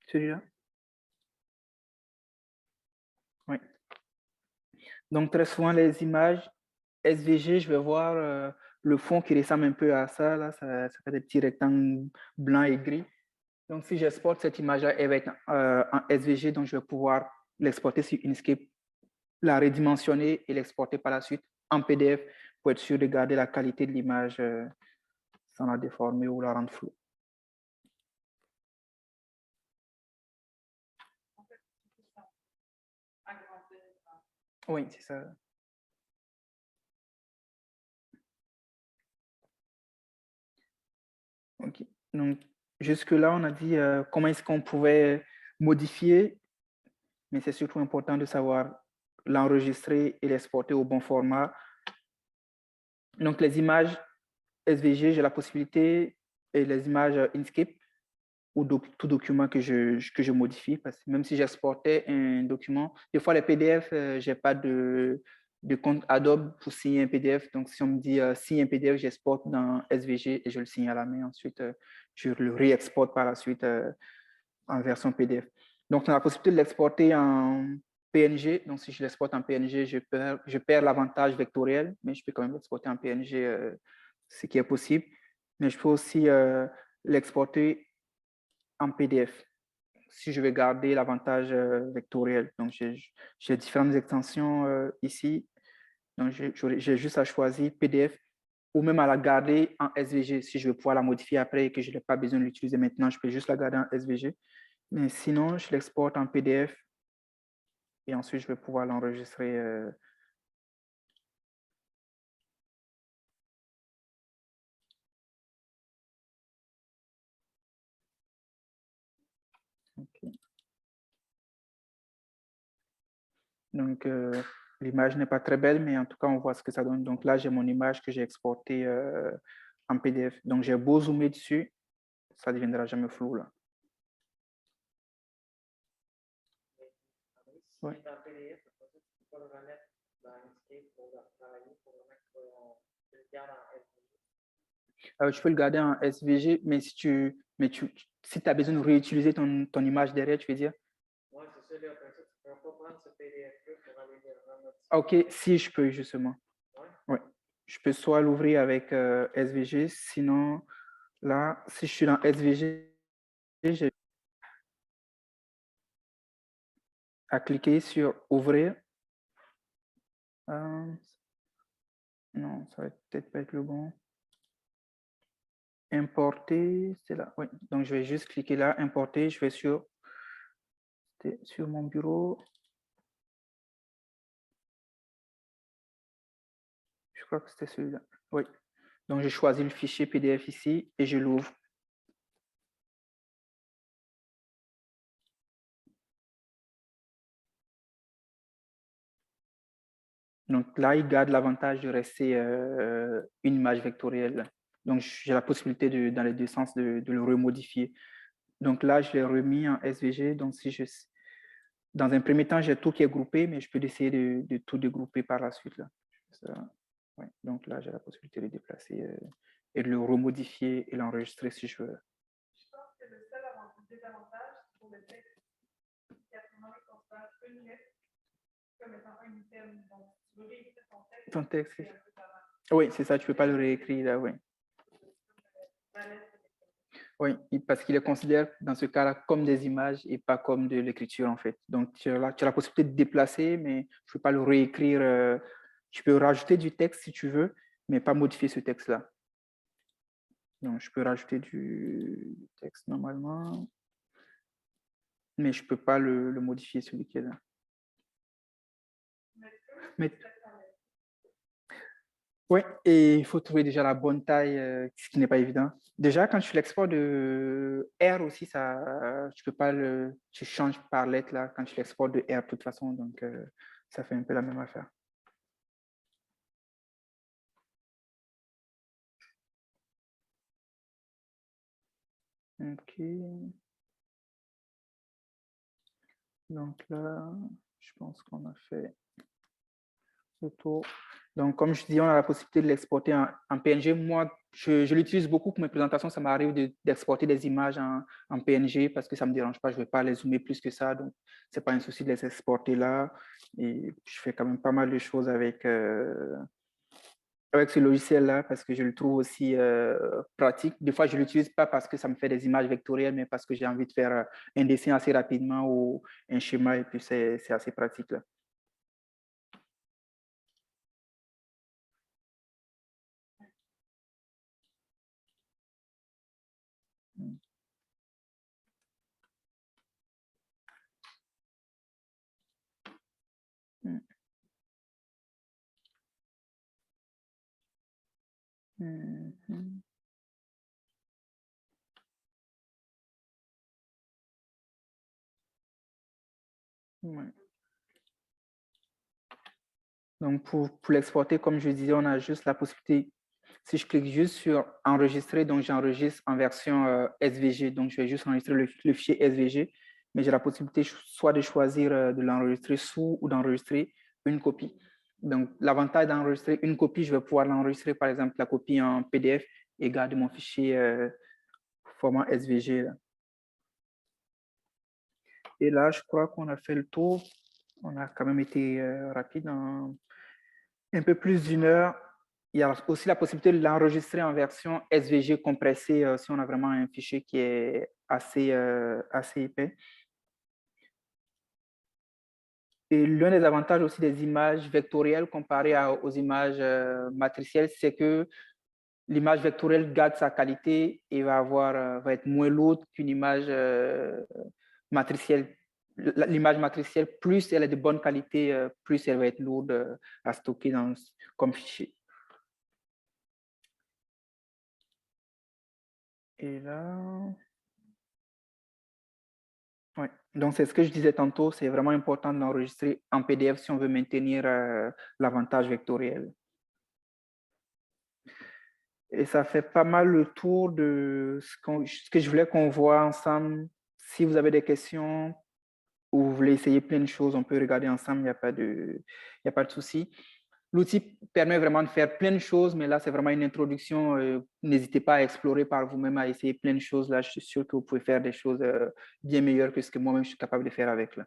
S2: Celui-là? Oui. Donc, très souvent, les images SVG, je vais voir le fond qui ressemble un peu à ça. Là, ça fait des petits rectangles blancs et gris. Donc, si j'exporte cette image-là, elle va être en SVG, donc je vais pouvoir l'exporter sur Inkscape, la redimensionner et l'exporter par la suite en PDF pour être sûr de garder la qualité de l'image sans la déformer ou la rendre floue. Oui, c'est ça. OK. Donc, jusque-là, on a dit comment est-ce qu'on pouvait modifier, mais c'est surtout important de savoir l'enregistrer et l'exporter au bon format. Donc, les images SVG, j'ai la possibilité, et les images Inkscape, ou tout document que je modifie, parce que même si j'exportais un document, des fois les PDF, je n'ai pas de compte Adobe pour signer un PDF. Donc, si on me dit signe un PDF, j'exporte dans SVG et je le signe à la main. Ensuite, je le réexporte par la suite en version PDF. Donc, on a la possibilité de l'exporter en PNG. Donc, si je l'exporte en PNG, je perds l'avantage vectoriel, mais je peux quand même l'exporter en PNG, ce qui est possible. Mais je peux aussi l'exporter en PDF si je veux garder l'avantage vectoriel. Donc, j'ai différentes extensions ici. Donc, j'ai juste à choisir PDF ou même à la garder en SVG. Si je veux pouvoir la modifier après et que je n'ai pas besoin de l'utiliser maintenant, je peux juste la garder en SVG. Mais sinon, je l'exporte en PDF et ensuite, je vais pouvoir l'enregistrer. Okay. Donc, l'image n'est pas très belle, mais en tout cas, on voit ce que ça donne. Donc là, j'ai mon image que j'ai exportée en PDF. Donc, j'ai beau zoomer dessus, ça ne deviendra jamais flou là. Ouais. Tu peux le garder en SVG, mais si tu as besoin de réutiliser ton image derrière, tu veux dire? Oui, c'est ça. Après ça, tu ne peux pas prendre ce PDF-là pour aller le remettre. OK, si je peux, justement. Oui. Je peux soit l'ouvrir avec SVG, sinon, là, si je suis dans SVG, j'ai à cliquer sur Ouvrir. Non, ça va peut-être pas être le bon. Importer, c'est là. Oui, donc je vais juste cliquer là, importer. Je vais sur mon bureau. Je crois que c'était celui-là. Oui. Donc, j'ai choisi le fichier PDF ici et je l'ouvre. Donc là, il garde l'avantage de rester une image vectorielle. Donc, j'ai la possibilité, dans les deux sens, de le remodifier. Donc là, je l'ai remis en SVG. Donc, dans un premier temps, j'ai tout qui est groupé, mais je peux essayer de tout dégrouper par la suite. Là. Ouais. Donc là, j'ai la possibilité de déplacer et de le remodifier et l'enregistrer si je veux.
S3: Je pense que le seul désavantage, c'est pour le texte. Qu'à ce moment-là, il considère une lettre comme étant un item. Donc, tu veux réécrire ton texte.
S2: Oui, c'est ça, tu ne peux pas le réécrire là, oui. Oui, parce qu'il les considère dans ce cas-là comme des images et pas comme de l'écriture en fait. Donc, tu as la possibilité de déplacer, mais je ne peux pas le réécrire Tu peux rajouter du texte si tu veux, mais pas modifier ce texte-là. Donc, je peux rajouter du texte normalement, mais je ne peux pas le modifier, celui qui est là. Mais... Oui, et il faut trouver déjà la bonne taille, ce qui n'est pas évident. Déjà, quand tu l'exportes de R aussi, ça, tu peux pas tu changes par lettre là, quand tu l'exportes de R de toute façon, donc ça fait un peu la même affaire. Ok. Donc là, je pense qu'on a fait le tour. Donc, comme je dis, on a la possibilité de l'exporter en PNG. Moi, je l'utilise beaucoup pour mes présentations. Ça m'arrive d'exporter des images en PNG parce que ça ne me dérange pas. Je ne vais pas les zoomer plus que ça. Donc, ce n'est pas un souci de les exporter là. Et je fais quand même pas mal de choses avec ce logiciel-là parce que je le trouve aussi pratique. Des fois, je ne l'utilise pas parce que ça me fait des images vectorielles, mais parce que j'ai envie de faire un dessin assez rapidement ou un schéma et puis c'est assez pratique là. Ouais. Donc, pour l'exporter, comme je disais, on a juste la possibilité, si je clique juste sur enregistrer, donc j'enregistre en version SVG, donc je vais juste enregistrer le fichier SVG, mais j'ai la possibilité soit de choisir de l'enregistrer sous ou d'enregistrer une copie. Donc, l'avantage d'enregistrer une copie, je vais pouvoir l'enregistrer, par exemple, la copie en PDF et garder mon fichier format SVG. Là. Et là, je crois qu'on a fait le tour. On a quand même été rapide en un peu plus d'une heure. Il y a aussi la possibilité de l'enregistrer en version SVG compressée si on a vraiment un fichier qui est assez épais. Et l'un des avantages aussi des images vectorielles comparées aux images matricielles, c'est que l'image vectorielle garde sa qualité et va être moins lourde qu'une image matricielle. L'image matricielle, plus elle est de bonne qualité, plus elle va être lourde à stocker comme fichier. Et là, ouais. Donc c'est ce que je disais tantôt, c'est vraiment important de l'enregistrer en PDF si on veut maintenir l'avantage vectoriel. Et ça fait pas mal le tour de ce que je voulais qu'on voit ensemble. Si vous avez des questions ou vous voulez essayer plein de choses, on peut regarder ensemble, il n'y a pas de souci. L'outil permet vraiment de faire plein de choses, mais là, c'est vraiment une introduction. N'hésitez pas à explorer par vous-même, à essayer plein de choses. Là, je suis sûr que vous pouvez faire des choses bien meilleures que ce que moi-même, je suis capable de faire avec. Là.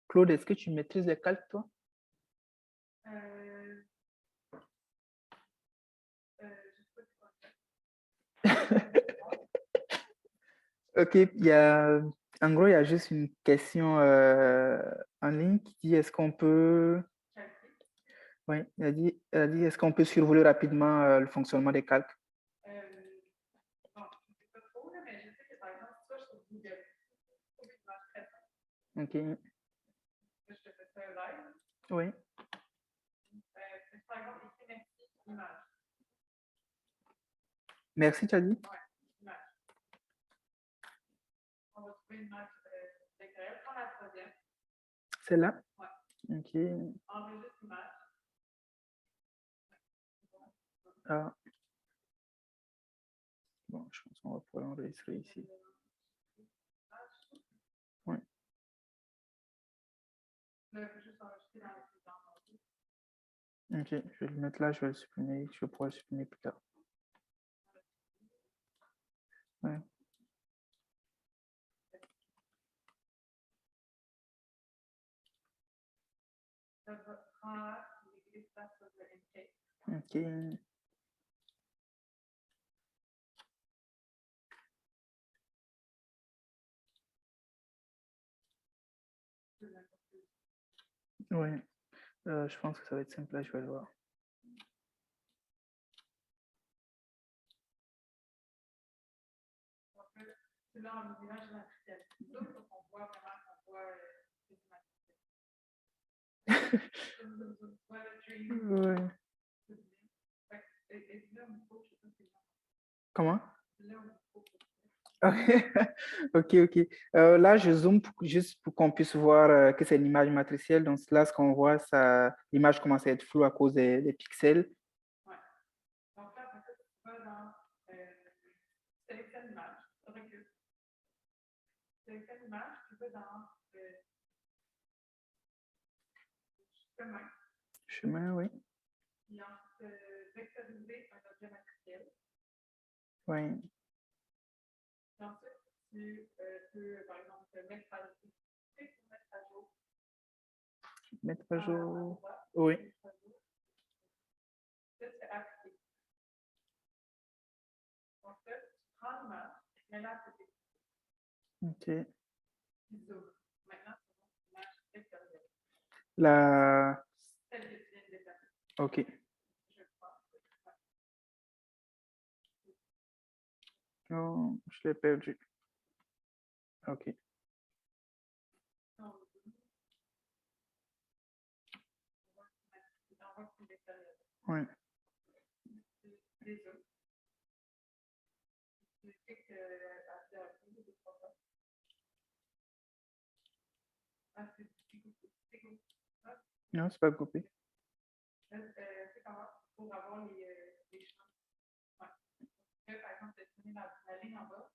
S2: Claude, est-ce que tu maîtrises les calques, toi? OK, en gros, il y a juste une question en ligne qui dit est-ce qu'on peut... Oui, elle a dit est-ce qu'on peut survoler rapidement le fonctionnement des calques?
S3: Bon, je ne sais pas trop, là, mais je sais que par exemple, ça, je trouve Google.
S2: OK.
S3: Je te fais ça live.
S2: Oui.
S3: Par exemple, ici, merci, image.
S2: Merci, tu as dit?
S3: Oui, image. On va trouver une image vectorielle. Prends la troisième.
S2: Celle-là?
S3: Oui.
S2: OK.
S3: Enregistre image.
S2: Ah. Bon, je pense qu'on va pouvoir l'enregistrer ici. Oui. OK, je vais le mettre là, je vais le supprimer, je vais pouvoir le supprimer plus tard. Ouais. OK. Oui, je pense que ça va être simple, là, je vais le voir.
S3: C'est là en image matricielle. Donc, on voit vraiment qu'on voit c'est
S2: Ouais. Comment? Ok, ok. Là, je zoome juste pour qu'on puisse voir que c'est une image matricielle. Donc là, ce qu'on voit, l'image commence à être floue à cause des pixels.
S3: Ouais. Donc là, après, tu vas dans sélectionne l'image, recule. Sélectionne l'image, tu vas dans chemin.
S2: Chemin, oui.
S3: Puis ensuite, vectoriser un objet matriciel.
S2: Oui.
S3: Puis ensuite, tu peux, par exemple, mettre à jour.
S2: Mettre à jour. Oui.
S3: Ça, c'est appliqué. Donc là, tu prends l'image, mets-la à côté.
S2: Ok.
S3: Zoom. Maintenant, c'est une image vectorielle. Celle que tu viens de déplacer.
S2: Ok.
S3: Je crois.
S2: Oh, je l'ai perdu. Ok. Oui. Non, c'est pas coupé.
S3: C'est comment pour avoir les chemins. Ouais. Par exemple, sélectionner la ligne en bas.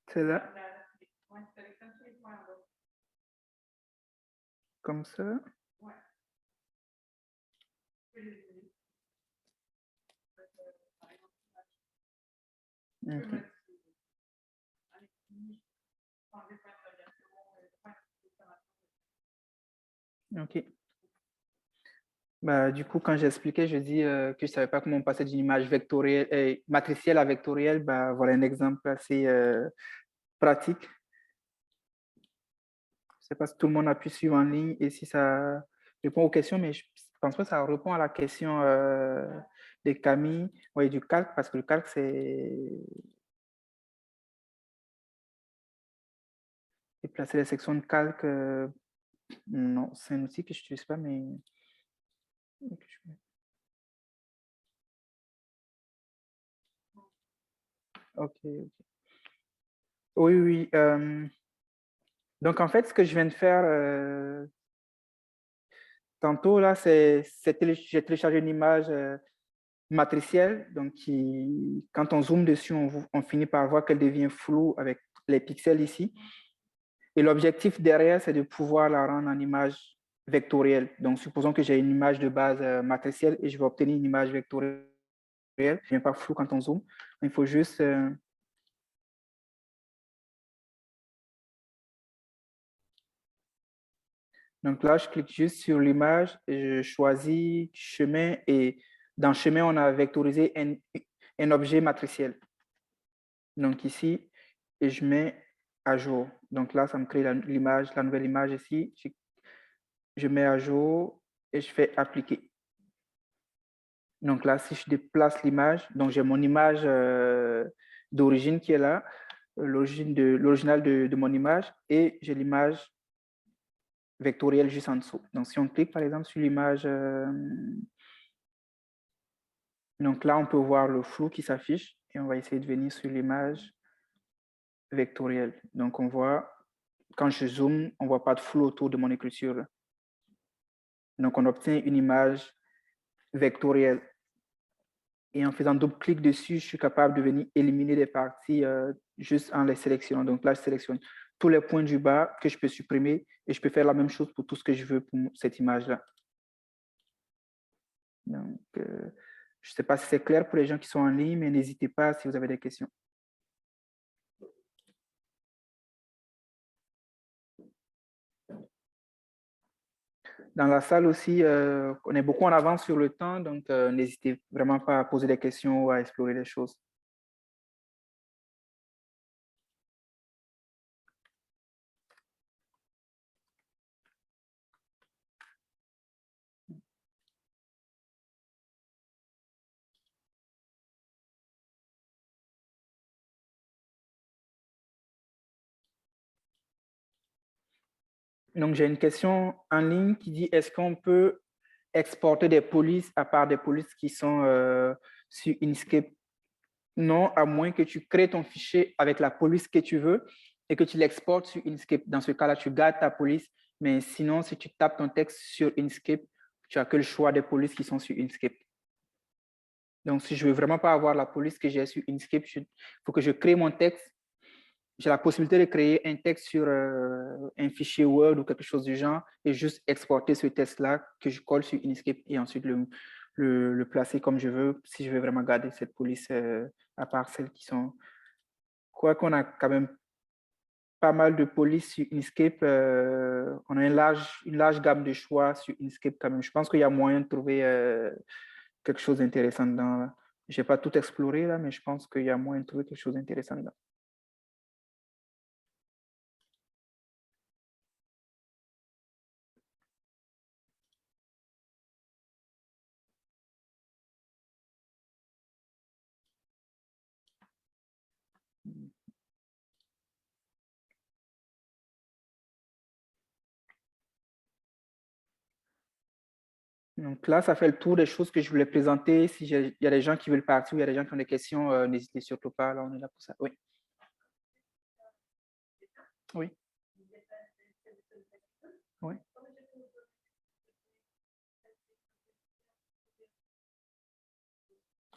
S2: C'est là.
S3: Oui, sélectionne tous les points en bas.
S2: Comme ça.
S3: Ouais. Tu peux les éliminer. Par exemple,
S2: Ok. Ok. Bah, du coup, quand j'expliquais, je dis que je ne savais pas comment on passait d'une image vectorielle, matricielle à vectorielle. Bah, voilà un exemple assez pratique. Je ne sais pas si tout le monde a pu suivre en ligne et si ça répond aux questions, mais je pense pas que ça répond à la question de Camille, ouais, du calque, parce que le calque, c'est déplacer les sections de calque. Non, c'est un outil que je n'utilise pas, mais ok. Oui, oui. Donc, en fait, ce que je viens de faire tantôt, là, j'ai téléchargé une image matricielle. Donc, quand on zoome dessus, on finit par voir qu'elle devient floue avec les pixels ici. Et l'objectif derrière, c'est de pouvoir la rendre en image vectorielle. Donc, supposons que j'ai une image de base matricielle et je vais obtenir une image vectorielle. Elle ne devient pas floue quand on zoome. Il faut juste... Donc là, je clique juste sur l'image, je choisis chemin et dans chemin, on a vectorisé un objet matriciel. Donc ici, et je mets à jour. Donc là, ça me crée l'image, la nouvelle image ici. Je mets à jour et je fais appliquer. Donc là, si je déplace l'image, donc j'ai mon image d'origine qui est là, l'original de mon image, et j'ai l'image vectorielle juste en dessous. Donc si on clique par exemple sur l'image, donc là on peut voir le flou qui s'affiche et on va essayer de venir sur l'image vectorielle. Donc on voit, quand je zoome, on ne voit pas de flou autour de mon écriture. Donc on obtient une image vectorielle. Et en faisant double-clic dessus, je suis capable de venir éliminer des parties juste en les sélectionnant. Donc là, je sélectionne tous les points du bas que je peux supprimer et je peux faire la même chose pour tout ce que je veux pour cette image-là. Donc, je ne sais pas si c'est clair pour les gens qui sont en ligne, mais n'hésitez pas si vous avez des questions. Dans la salle aussi, on est beaucoup en avance sur le temps, donc n'hésitez vraiment pas à poser des questions ou à explorer les choses. Donc, j'ai une question en ligne qui dit, est-ce qu'on peut exporter des polices à part des polices qui sont sur Inkscape? Non, à moins que tu crées ton fichier avec la police que tu veux et que tu l'exportes sur Inkscape. Dans ce cas-là, tu gardes ta police. Mais sinon, si tu tapes ton texte sur Inkscape, tu n'as que le choix des polices qui sont sur Inkscape. Donc, si je ne veux vraiment pas avoir la police que j'ai sur Inkscape, il faut que je crée mon texte. J'ai la possibilité de créer un texte sur un fichier Word ou quelque chose du genre et juste exporter ce texte-là que je colle sur Inkscape et ensuite le placer comme je veux si je veux vraiment garder cette police à part celles qui sont... Quoi qu'on a quand même pas mal de polices sur Inkscape, on a une large gamme de choix sur Inkscape quand même. Je pense qu'il y a moyen de trouver quelque chose d'intéressant dedans. Je n'ai pas tout exploré là, mais je pense qu'il y a moyen de trouver quelque chose d'intéressant dedans. Donc là, ça fait le tour des choses que je voulais présenter. Si il y a des gens qui veulent partir ou il y a des gens qui ont des questions, n'hésitez surtout pas. Là, on est là pour ça. Oui. Oui. Oui.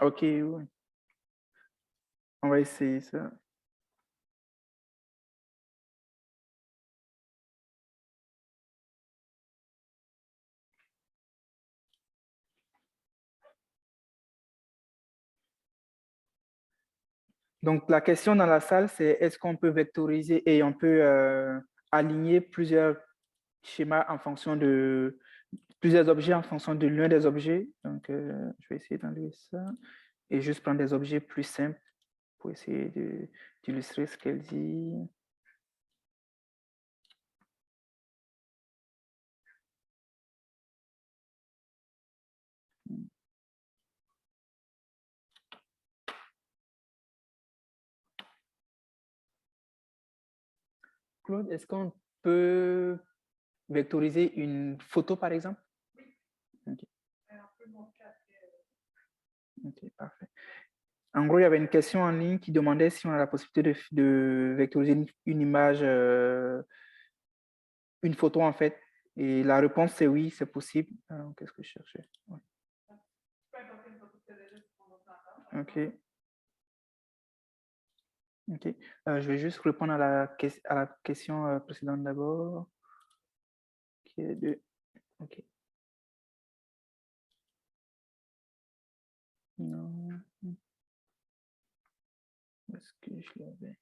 S2: OK, oui. On va essayer ça. Donc, la question dans la salle, c'est est-ce qu'on peut vectoriser et on peut aligner plusieurs schémas en fonction de plusieurs objets en fonction de l'un des objets. Donc, je vais essayer d'enlever ça et juste prendre des objets plus simples pour essayer d'illustrer ce qu'elle dit. Claude, est-ce qu'on peut vectoriser une photo, par exemple? OK. OK, parfait. En gros, il y avait une question en ligne qui demandait si on a la possibilité de vectoriser une image, une photo en fait. Et la réponse, c'est oui, c'est possible. Qu'est-ce que je cherchais? Ouais. OK. OK. Je vais juste répondre à la question précédente d'abord. Qui est de... OK. Non. Est-ce que je l'avais?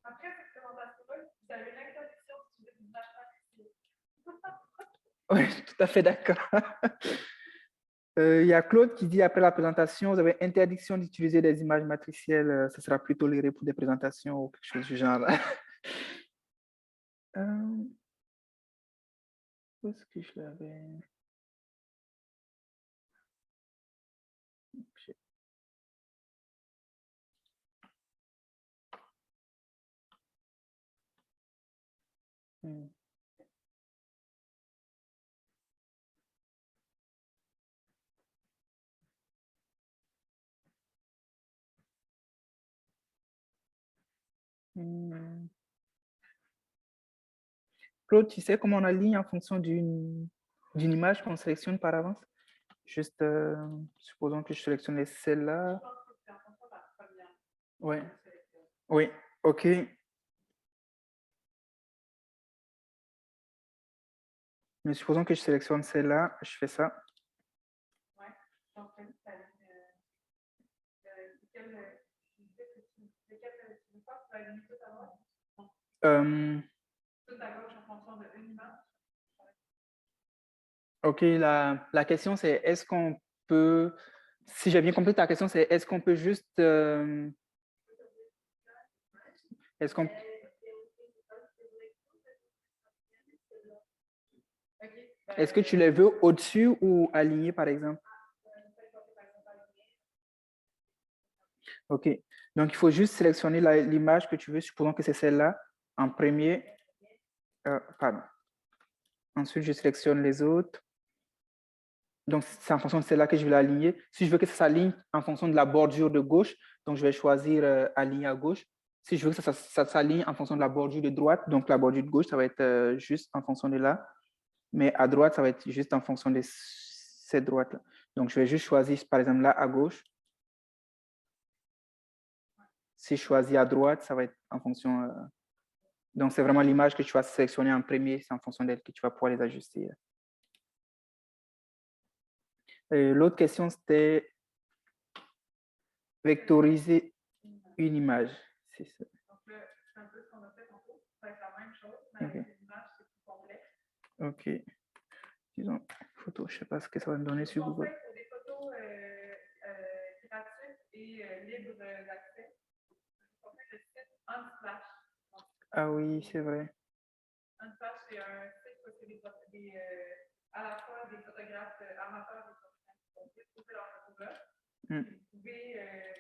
S3: Après cette présentation-là, vous avez l'interdiction d'utiliser des images matricielles.
S2: Oui, tout à fait d'accord. Il y a Claude qui dit après la présentation, vous avez interdiction d'utiliser des images matricielles, ce sera plus toléré pour des présentations ou quelque chose du genre. Où est-ce que je l'avais? Claude, tu sais comment on aligne en fonction d'une image qu'on sélectionne par avance? Juste, supposons que je sélectionne celle-là. Oui. Oui, OK. Mais supposons que je sélectionne celle-là, je fais ça.
S3: Oui, donc,
S2: OK, la question c'est est-ce qu'on peut, si j'ai bien compris ta question, c'est est-ce qu'on peut juste, est-ce qu'on... Est-ce que tu les veux au-dessus ou alignés, par exemple? OK. Donc, il faut juste sélectionner l'image que tu veux, supposons que c'est celle-là. en premier. Pardon. Ensuite, je sélectionne les autres. Donc, c'est en fonction de celle-là que je vais l'aligner. Si je veux que ça s'aligne en fonction de la bordure de gauche, donc je vais choisir aligner à gauche. Si je veux que ça s'aligne en fonction de la bordure de droite, donc la bordure de gauche, ça va être juste en fonction de là. Mais à droite, ça va être juste en fonction de cette droite-là. Donc, je vais juste choisir, par exemple, là à gauche. Si je choisis à droite, ça va être en fonction... Donc, c'est vraiment l'image que tu vas sélectionner en premier. C'est en fonction d'elle que tu vas pouvoir les ajuster. L'autre question, c'était vectoriser une image. C'est ça.
S3: Donc là, c'est un peu ce qu'on a fait tantôt. Ça va être la même chose, mais avec des images, c'est plus complexe.
S2: OK. Disons, photo, je ne sais pas ce que ça va me donner sur Google.
S3: En fait, pour des photos gratuites et libres d'accès, on fait le site Unsplash.
S2: Ah oui, c'est vrai.
S3: Unsplash, c'est un site où c'est à la fois des photographes amateurs et professionnels qui vont trouver leurs photos là. Vous pouvez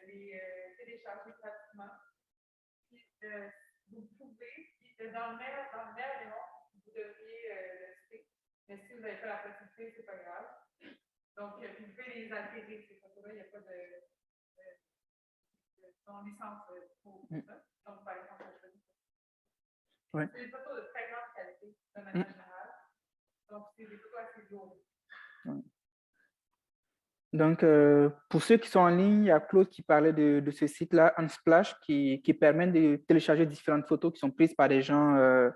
S3: les télécharger gratuitement. Puis, vous pouvez, dans le meilleur des mondes, vous devriez le citer. Mais si vous n'avez pas la possibilité, ce n'est pas grave. Donc, vous pouvez les altérer, ces photos-là. Il n'y a pas de licence pour ça. Donc, par exemple, c'est des photos de très grande qualité, de manière générale. Donc, c'est des photos assez lourdes.
S2: Donc, pour ceux qui sont en ligne, il y a Claude qui parlait de ce site-là, Unsplash, qui permet de télécharger différentes photos qui sont prises par des gens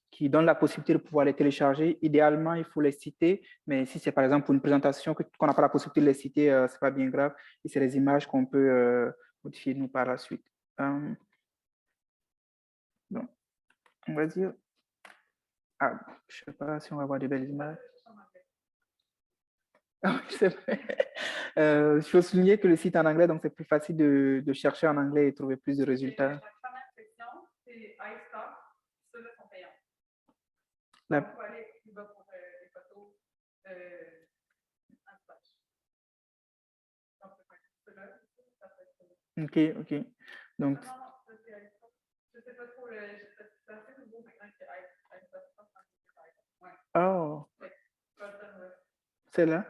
S2: qui donnent la possibilité de pouvoir les télécharger. Idéalement, il faut les citer, mais si c'est par exemple pour une présentation qu'on n'a pas la possibilité de les citer, ce n'est pas bien grave. Et c'est les images qu'on peut modifier nous par la suite. Donc, on va dire... Ah, je ne sais pas si on va avoir de belles images. Ah oui, c'est vrai. Il faut souligner que le site est en anglais, donc c'est plus facile de chercher en anglais et trouver plus de résultats.
S3: La première section, c'est iStock. Ceux-là sont payants.
S2: La...
S3: Donc, il faut aller plus bas pour les photos Unsplash. Donc, ceux-là, ça peut être...
S2: OK. Donc...
S3: Non, ça c'est iStock. Je ne sais pas trop, c'est assez nouveau maintenant que iStock. Ouais.
S2: Oh. C'est là?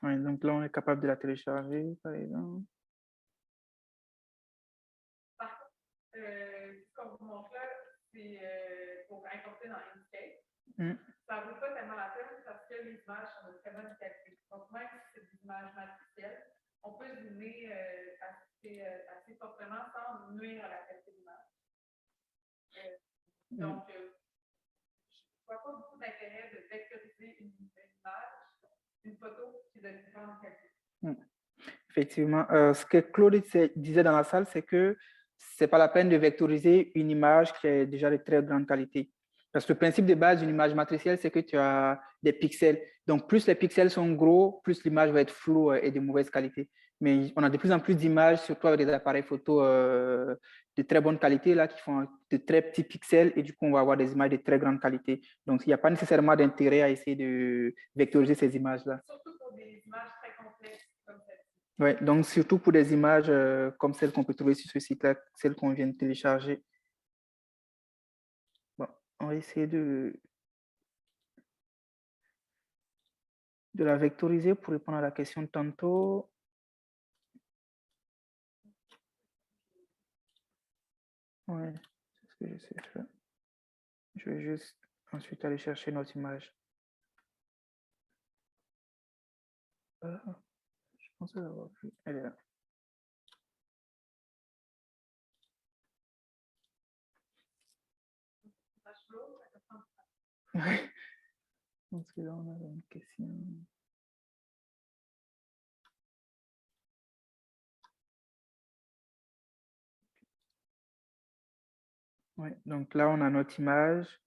S2: Oui, donc là, on est capable de la télécharger, par exemple.
S3: Par contre, ce qu'on vous montre là, c'est pour importer dans Inkscape. Ça ne vaut pas tellement la peine parce que les images sont de très bonne qualité. Donc, même si c'est des images matricielles, on peut zoomer assez fortement sans nuire à la qualité d'image. Donc, je ne vois pas beaucoup d'intérêt de vectoriser une image, une photo qui est de différente qualité.
S2: Effectivement. Ce que Claude disait dans la salle, c'est que ce n'est pas la peine de vectoriser une image qui est déjà de très grande qualité. Parce que le principe de base d'une image matricielle, c'est que tu as des pixels. Donc, plus les pixels sont gros, plus l'image va être floue et de mauvaise qualité. Mais on a de plus en plus d'images, surtout avec des appareils photo de très bonne qualité, là, qui font de très petits pixels, et du coup, on va avoir des images de très grande qualité. Donc, il n'y a pas nécessairement d'intérêt à essayer de vectoriser ces images-là.
S3: Surtout pour des images très complexes comme celle-ci.
S2: Oui, donc surtout pour des images comme celles qu'on peut trouver sur ce site-là, celles qu'on vient de télécharger. Bon, on va essayer de la vectoriser pour répondre à la question de tantôt. Oui, c'est ce que j'essaie de faire. Je vais juste ensuite aller chercher notre image. Je pensais l'avoir vu. Elle est là. Oui. Parce que là, on a une question. Oui, donc là, on a notre image,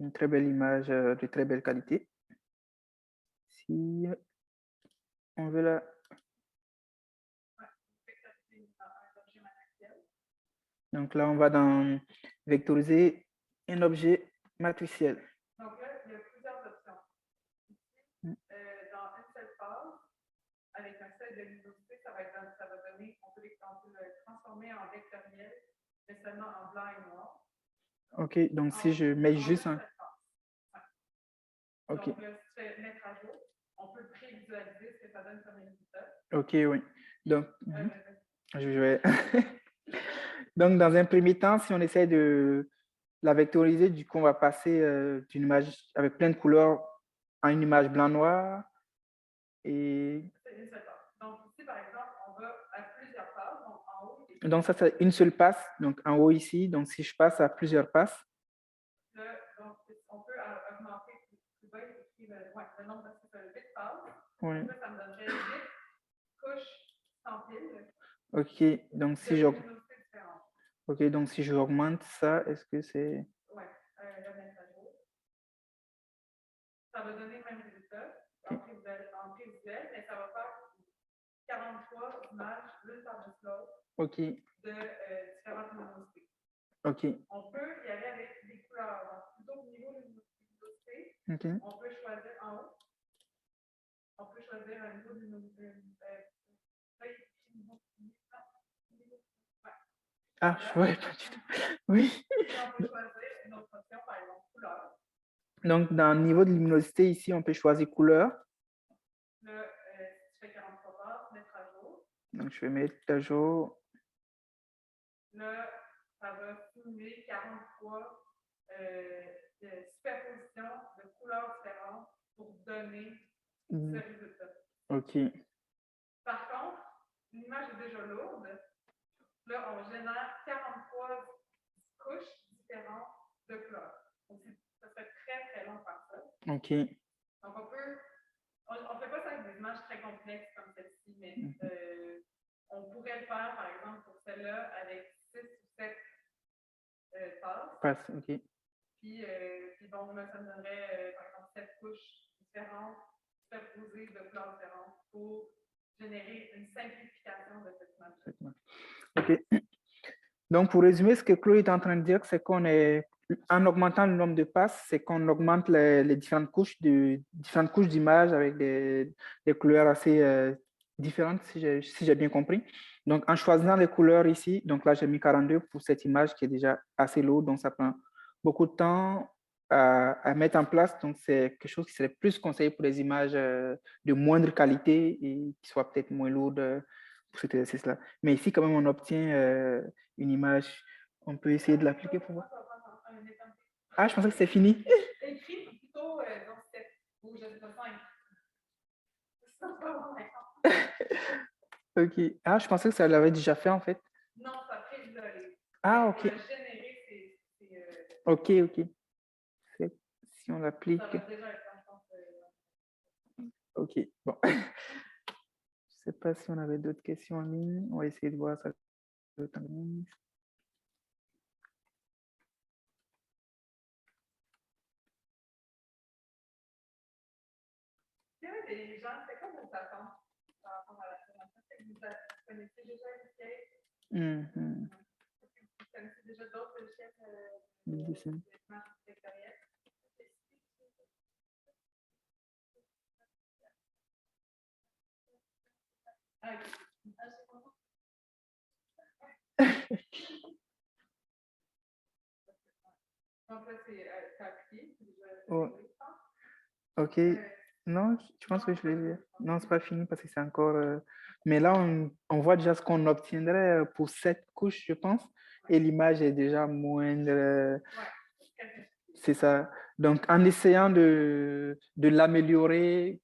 S2: une très belle image de très belle qualité. Si on veut la... Donc là, on va dans vectoriser un objet matriciel.
S3: Donc là, il y a plusieurs options. Ici, dans une seule phase, avec un seuil de luminosité, ça va donner, on peut le transformer en vectoriel, mais seulement en blanc et noir.
S2: OK, donc si je mets juste un... OK.
S3: Donc, là, si tu fais mettre à jour, on peut prévisualiser ce que ça donne comme résultat.
S2: OK, oui. Donc, je vais... Donc, dans un premier temps, si on essaie de la vectoriser, du coup, on va passer d'une image avec plein de couleurs à une image blanc-noir. Et...
S3: C'est une seule passe. Donc, ici, par exemple, on va à plusieurs passes, donc en haut.
S2: Donc, ça, c'est une seule passe, donc en haut ici. Donc, si je passe à plusieurs passes.
S3: Là, donc, on peut augmenter plus bas, le nombre parce que c'est 8 passes.
S2: Oui.
S3: Ça me donnerait 8 couches sans pile.
S2: OK, donc si je... OK, donc si je augmente ça, est-ce que c'est...
S3: Oui, le mettre à jour. Ça va donner le même résultat en prévisuel, mais ça va faire 43 images l'une par-dessus l'autre.
S2: OK.
S3: De différentes luminosités.
S2: OK.
S3: On peut y aller avec des couleurs. Donc, plutôt au niveau de luminosité,
S2: OK.
S3: on peut choisir en haut. On peut choisir un niveau de luminosité.
S2: Ah, je vois pas du tout. Oui.
S3: Et on peut choisir une autre option, par exemple, couleur.
S2: Donc, dans le niveau de luminosité, ici, on peut choisir couleur.
S3: Là, si tu fais 43 passes, mettre à jour.
S2: Donc, je vais mettre à jour.
S3: Là, ça va simuler 43 superpositions de couleurs différentes pour donner ce résultat.
S2: OK.
S3: Par contre, l'image est déjà lourde. Là, on génère 43 couches différentes de couleurs. Donc, ça serait très, très long par ça.
S2: OK.
S3: Donc, on ne fait pas ça avec des images très complexes comme celle-ci, mais on pourrait le faire, par exemple, pour celle-là, avec 6 ou 7 passes.
S2: OK.
S3: Puis bon, là, ça me donnerait, par exemple, 7 couches différentes, superposées de couleurs différentes pour générer une simplification de cette image.
S2: OK. Donc, pour résumer, ce que Chloé est en train de dire, c'est qu'on est, en augmentant le nombre de passes, c'est qu'on augmente les différentes couches d'images avec des couleurs assez différentes, si j'ai bien compris. Donc, en choisissant les couleurs ici, donc là, j'ai mis 42 pour cette image qui est déjà assez lourde, donc ça prend beaucoup de temps à mettre en place. Donc, c'est quelque chose qui serait plus conseillé pour des images de moindre qualité et qui soient peut-être moins lourdes pour cet exercice-là. Mais ici, quand même, on obtient une image. On peut essayer de l'appliquer pour voir. Ah, je pensais que c'était fini.
S3: Écrit plutôt dans cette où je ne sais pas.
S2: OK. Ah, je pensais que ça l'avait déjà fait, en fait.
S3: Non, ça prévisualise.
S2: Ah, OK.
S3: Générer, c'est...
S2: OK, OK. Si on l'applique...
S3: Ça va déjà être, je pense.
S2: OK, bon. Je ne sais pas si on avait d'autres questions en ligne. On va essayer de voir ça en ligne.
S3: Il y avait des gens, c'est quoi vos attentes par rapport à la formation? Vous connaissez déjà Escape? Vous connaissez déjà d'autres logiciels de marque vectorielle? Ah, ok. Donc là, c'est appliqué.
S2: OK. Non, je pense que je vais... Non, ce n'est pas fini parce que c'est encore... Mais là, on voit déjà ce qu'on obtiendrait pour cette couche, je pense. Et l'image est déjà moindre. C'est ça. Donc, en essayant de l'améliorer,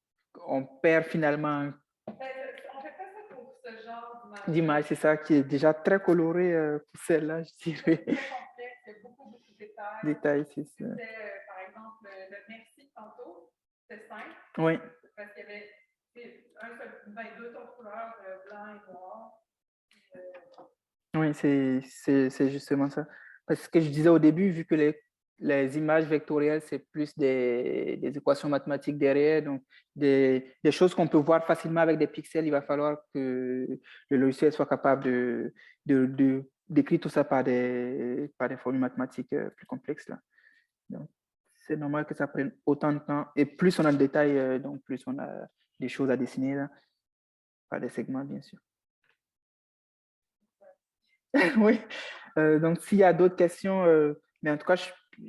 S2: on perd finalement...
S3: On ne fait pas ça pour ce genre
S2: d'image. C'est ça, qui est déjà très coloré pour celle-là, je dirais.
S3: C'est très complexe, il y a beaucoup de détails.
S2: Détails, c'est ça.
S3: Par exemple, le merci tantôt, c'est simple.
S2: Oui.
S3: Parce qu'il y avait deux tons de couleurs, blanc et noir.
S2: Oui, c'est justement ça. Parce que je disais au début, vu que les images vectorielles, c'est plus des équations mathématiques derrière, donc des choses qu'on peut voir facilement avec des pixels, il va falloir que le logiciel soit capable d'écrire tout ça par des formules mathématiques plus complexes. Là. Donc, c'est normal que ça prenne autant de temps. Et plus on a de détails, donc plus on a des choses à dessiner, là, par des segments, bien sûr. Oui. Donc, s'il y a d'autres questions, mais en tout cas,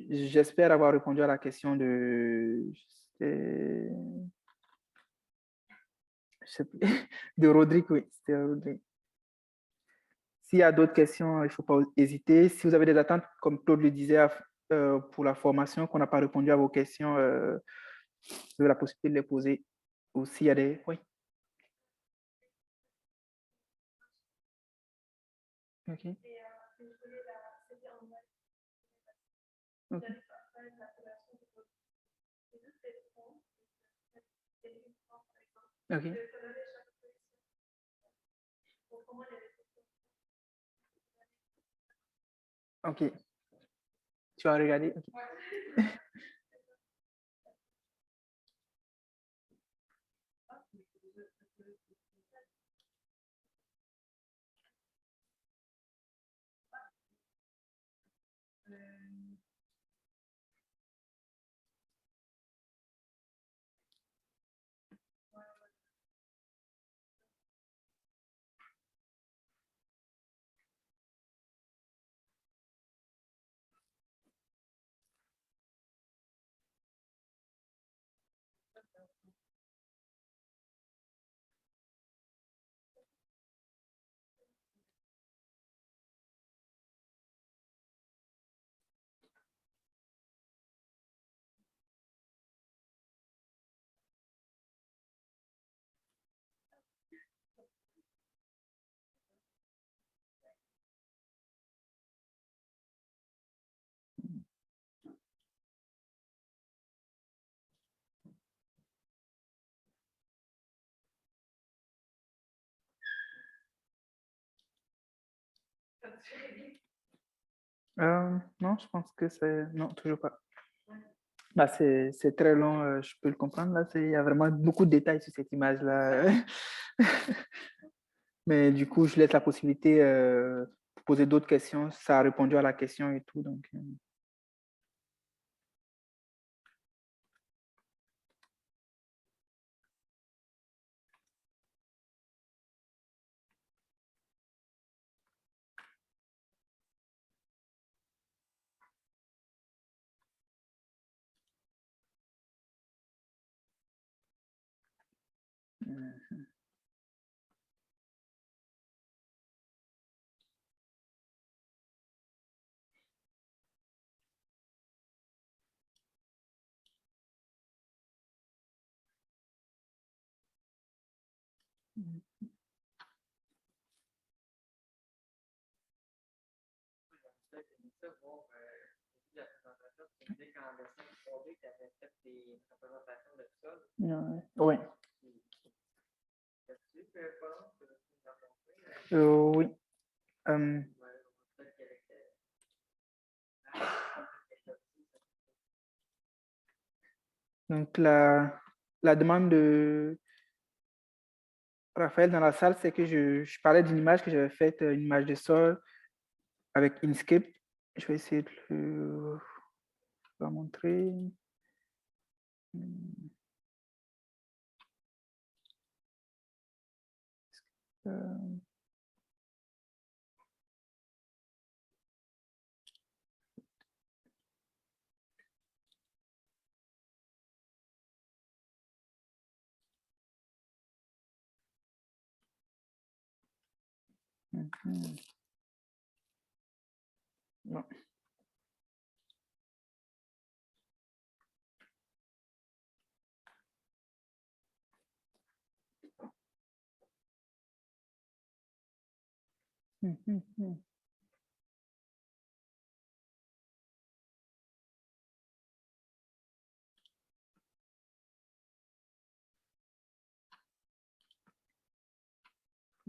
S2: j'espère avoir répondu à la question je sais plus, de Rodrigue, oui, c'était Rodrigue. S'il y a d'autres questions, il ne faut pas hésiter. Si vous avez des attentes, comme Claude le disait, pour la formation, qu'on n'a pas répondu à vos questions, vous avez la possibilité de les poser. Ou s'il y a des... Oui. OK. OK. OK. OK. Tu as regardé? OK. Non, je pense que c'est... Non, toujours pas. Bah, c'est très long, je peux le comprendre. Là, il y a vraiment beaucoup de détails sur cette image-là. Mais du coup, je laisse la possibilité de poser d'autres questions. Ça a répondu à la question et tout. Donc, oui. Oui. Donc, la demande de Raphaël dans la salle, c'est que je parlais d'une image que j'avais faite, une image de sol avec Inkscape. Je vais essayer de la montrer. Euh, non.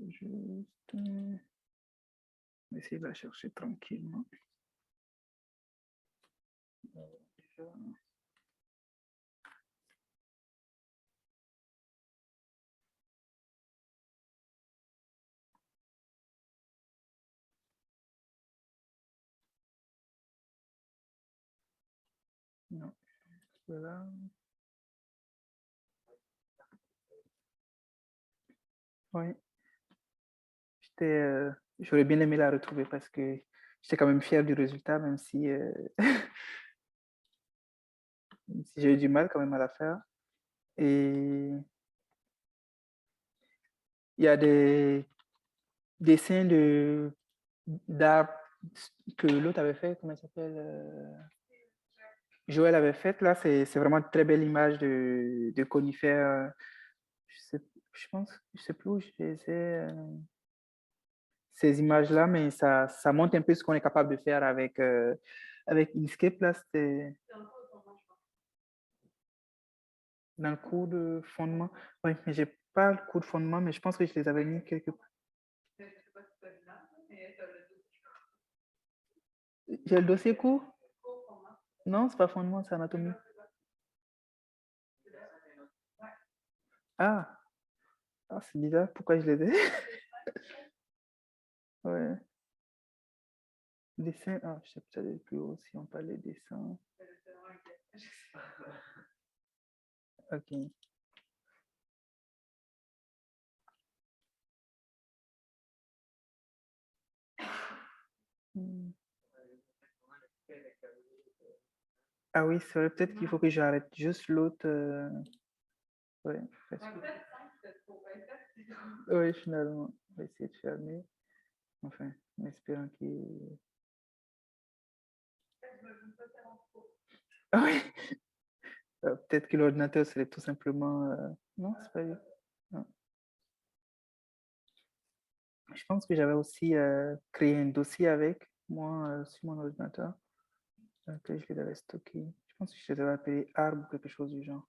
S2: Juste essayer de la chercher tranquillement. Non, voilà. Oui. J'étais j'aurais bien aimé la retrouver parce que j'étais quand même fier du résultat, même si, même si j'ai eu du mal quand même à la faire. Et il y a des dessins d'arbres que l'autre avait fait, comment il s'appelle? Joël avait fait. Là, c'est vraiment une très belle image de conifères. Je sais, je pense, je sais plus où je les ai, ces images-là, mais ça montre un peu ce qu'on est capable de faire avec Inkscape. Là, c'était dans le cours de fondement. Oui, mais j'ai pas le cours de fondement, mais je pense que je les avais mis quelque part. J'ai le dossier cours? Non, c'est pas fondement, c'est anatomie. Ah, ah c'est bizarre, pourquoi je les ai? Ouais. Dessin, ah, je sais peut-être plus haut si on parlait de dessin. Ok. Hmm. Ah oui, c'est vrai, peut-être qu'il faut que j'arrête juste l'autre. Ouais, parce que- ouais, finalement, on va essayer de fermer. Enfin, en espérant qu'il. Ah oui, peut-être que l'ordinateur serait tout simplement. Non, c'est pas lui. Non. Je pense que j'avais aussi créé un dossier avec moi sur mon ordinateur que je devais stocker. Je pense que je devais appeler arbre ou quelque chose du genre.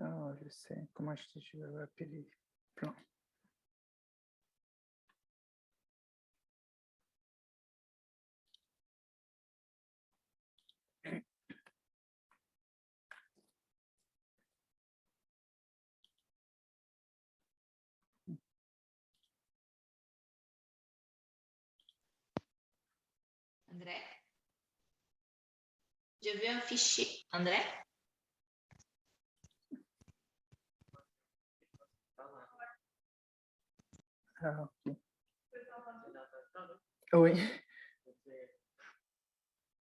S2: Ah, je sais. Comment je vais appeler plan.
S1: André? J'ai vu un fichier. André?
S2: Ah, ok. Oui.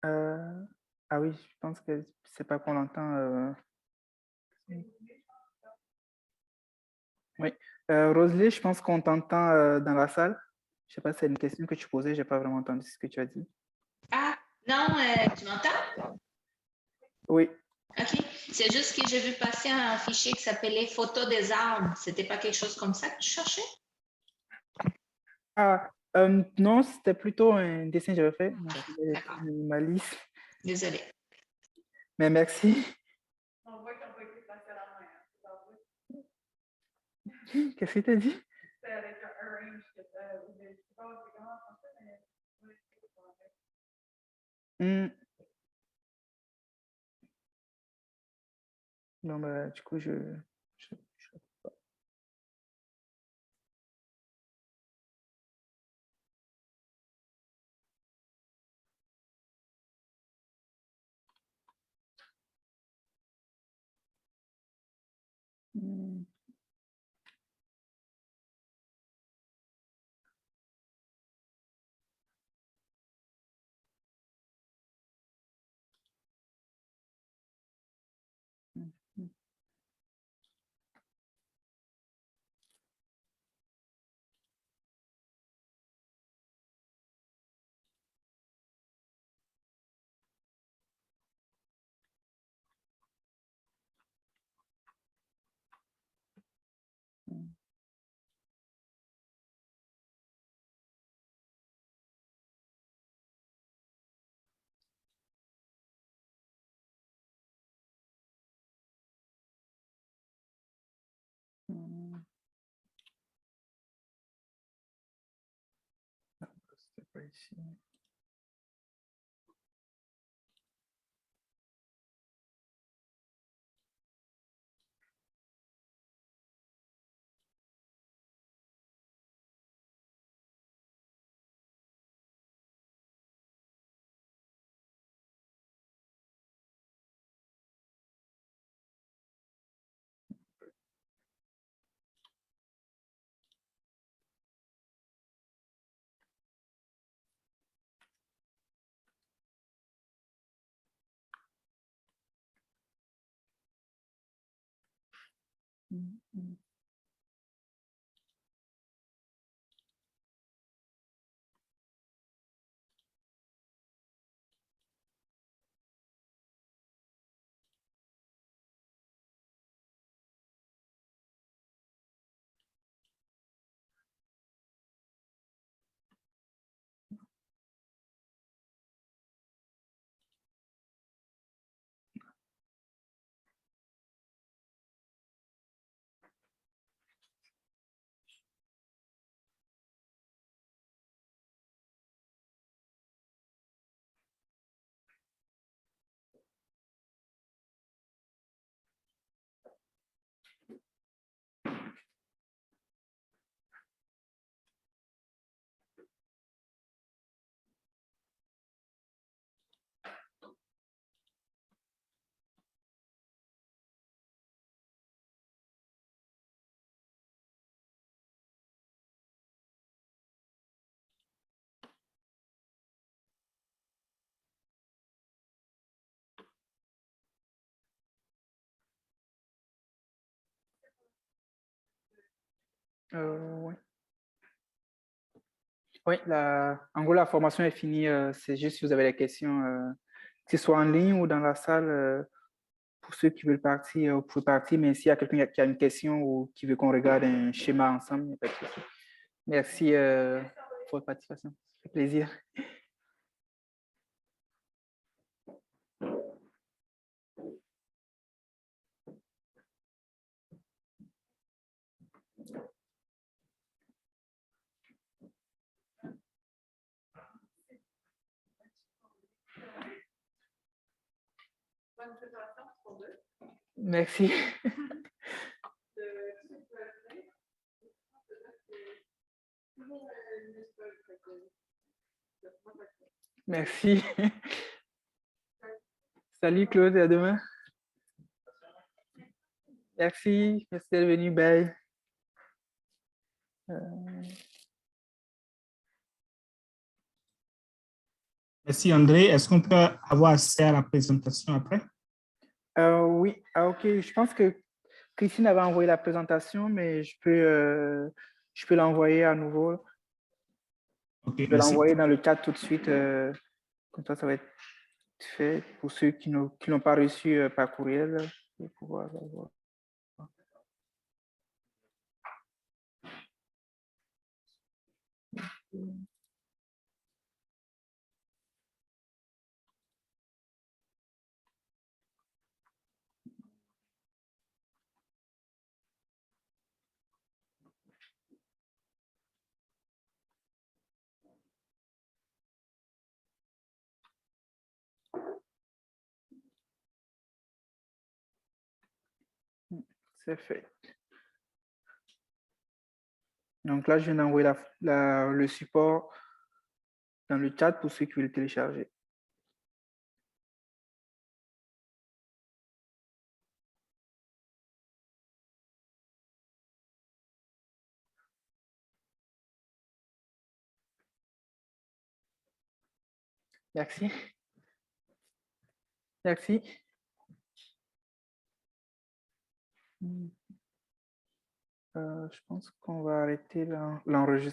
S2: Ah oui, je pense que c'est pas qu'on l'entend. Oui. Rosalie, je pense qu'on t'entend dans la salle. Je sais pas si c'est une question que tu posais, j'ai pas vraiment entendu ce que tu as dit.
S1: Ah, non, tu m'entends?
S2: Oui.
S1: OK. C'est juste que j'ai vu passer un fichier qui s'appelait Photos des arbres. C'était pas quelque chose comme ça que tu cherchais?
S2: Ah, non, c'était plutôt un dessin que j'avais fait. Donc,
S1: Ah,
S2: je vais
S1: d'accord.
S2: minimaliste.
S1: Désolée.
S2: Mais merci.
S3: On voit qu'ils n'ont pas été placés à la main. Hein. C'est pas vrai.
S2: Qu'est-ce que tu as dit?
S3: C'était avec un range que je sais pas c'est comment en français, mais oui, c'est pas vrai.
S2: Hmm. Non, bah, du coup, je- Hmm. Hmm. Hmm. Hmm. Ah, c'était pas ici. Oui. Oui, en gros, la formation est finie. C'est juste si vous avez des questions, que ce soit en ligne ou dans la salle. Pour ceux qui veulent partir, vous pouvez partir. Mais s'il y a quelqu'un qui a une question ou qui veut qu'on regarde un schéma ensemble, il n'y a pas de souci. Merci pour votre participation. Ça fait plaisir.
S3: Bonne présentation pour deux.
S2: Merci. Merci. Salut Claude, à demain. Merci, merci d'être venu. Bye.
S5: Merci André. Est-ce qu'on peut avoir accès à la présentation après?
S2: Oui, ok. Je pense que Christine avait envoyé la présentation, mais je peux l'envoyer à nouveau.
S5: Ok,
S2: Je vais
S5: merci.
S2: l'envoyer dans le chat tout de suite. Comme ça va être fait pour ceux qui n'ont pas reçu par courriel. Pour pouvoir l'avoir. C'est fait. Donc là, je viens d'envoyer le support dans le chat pour ceux qui veulent le télécharger. Merci. Merci. Je pense qu'on va arrêter l'enregistrement.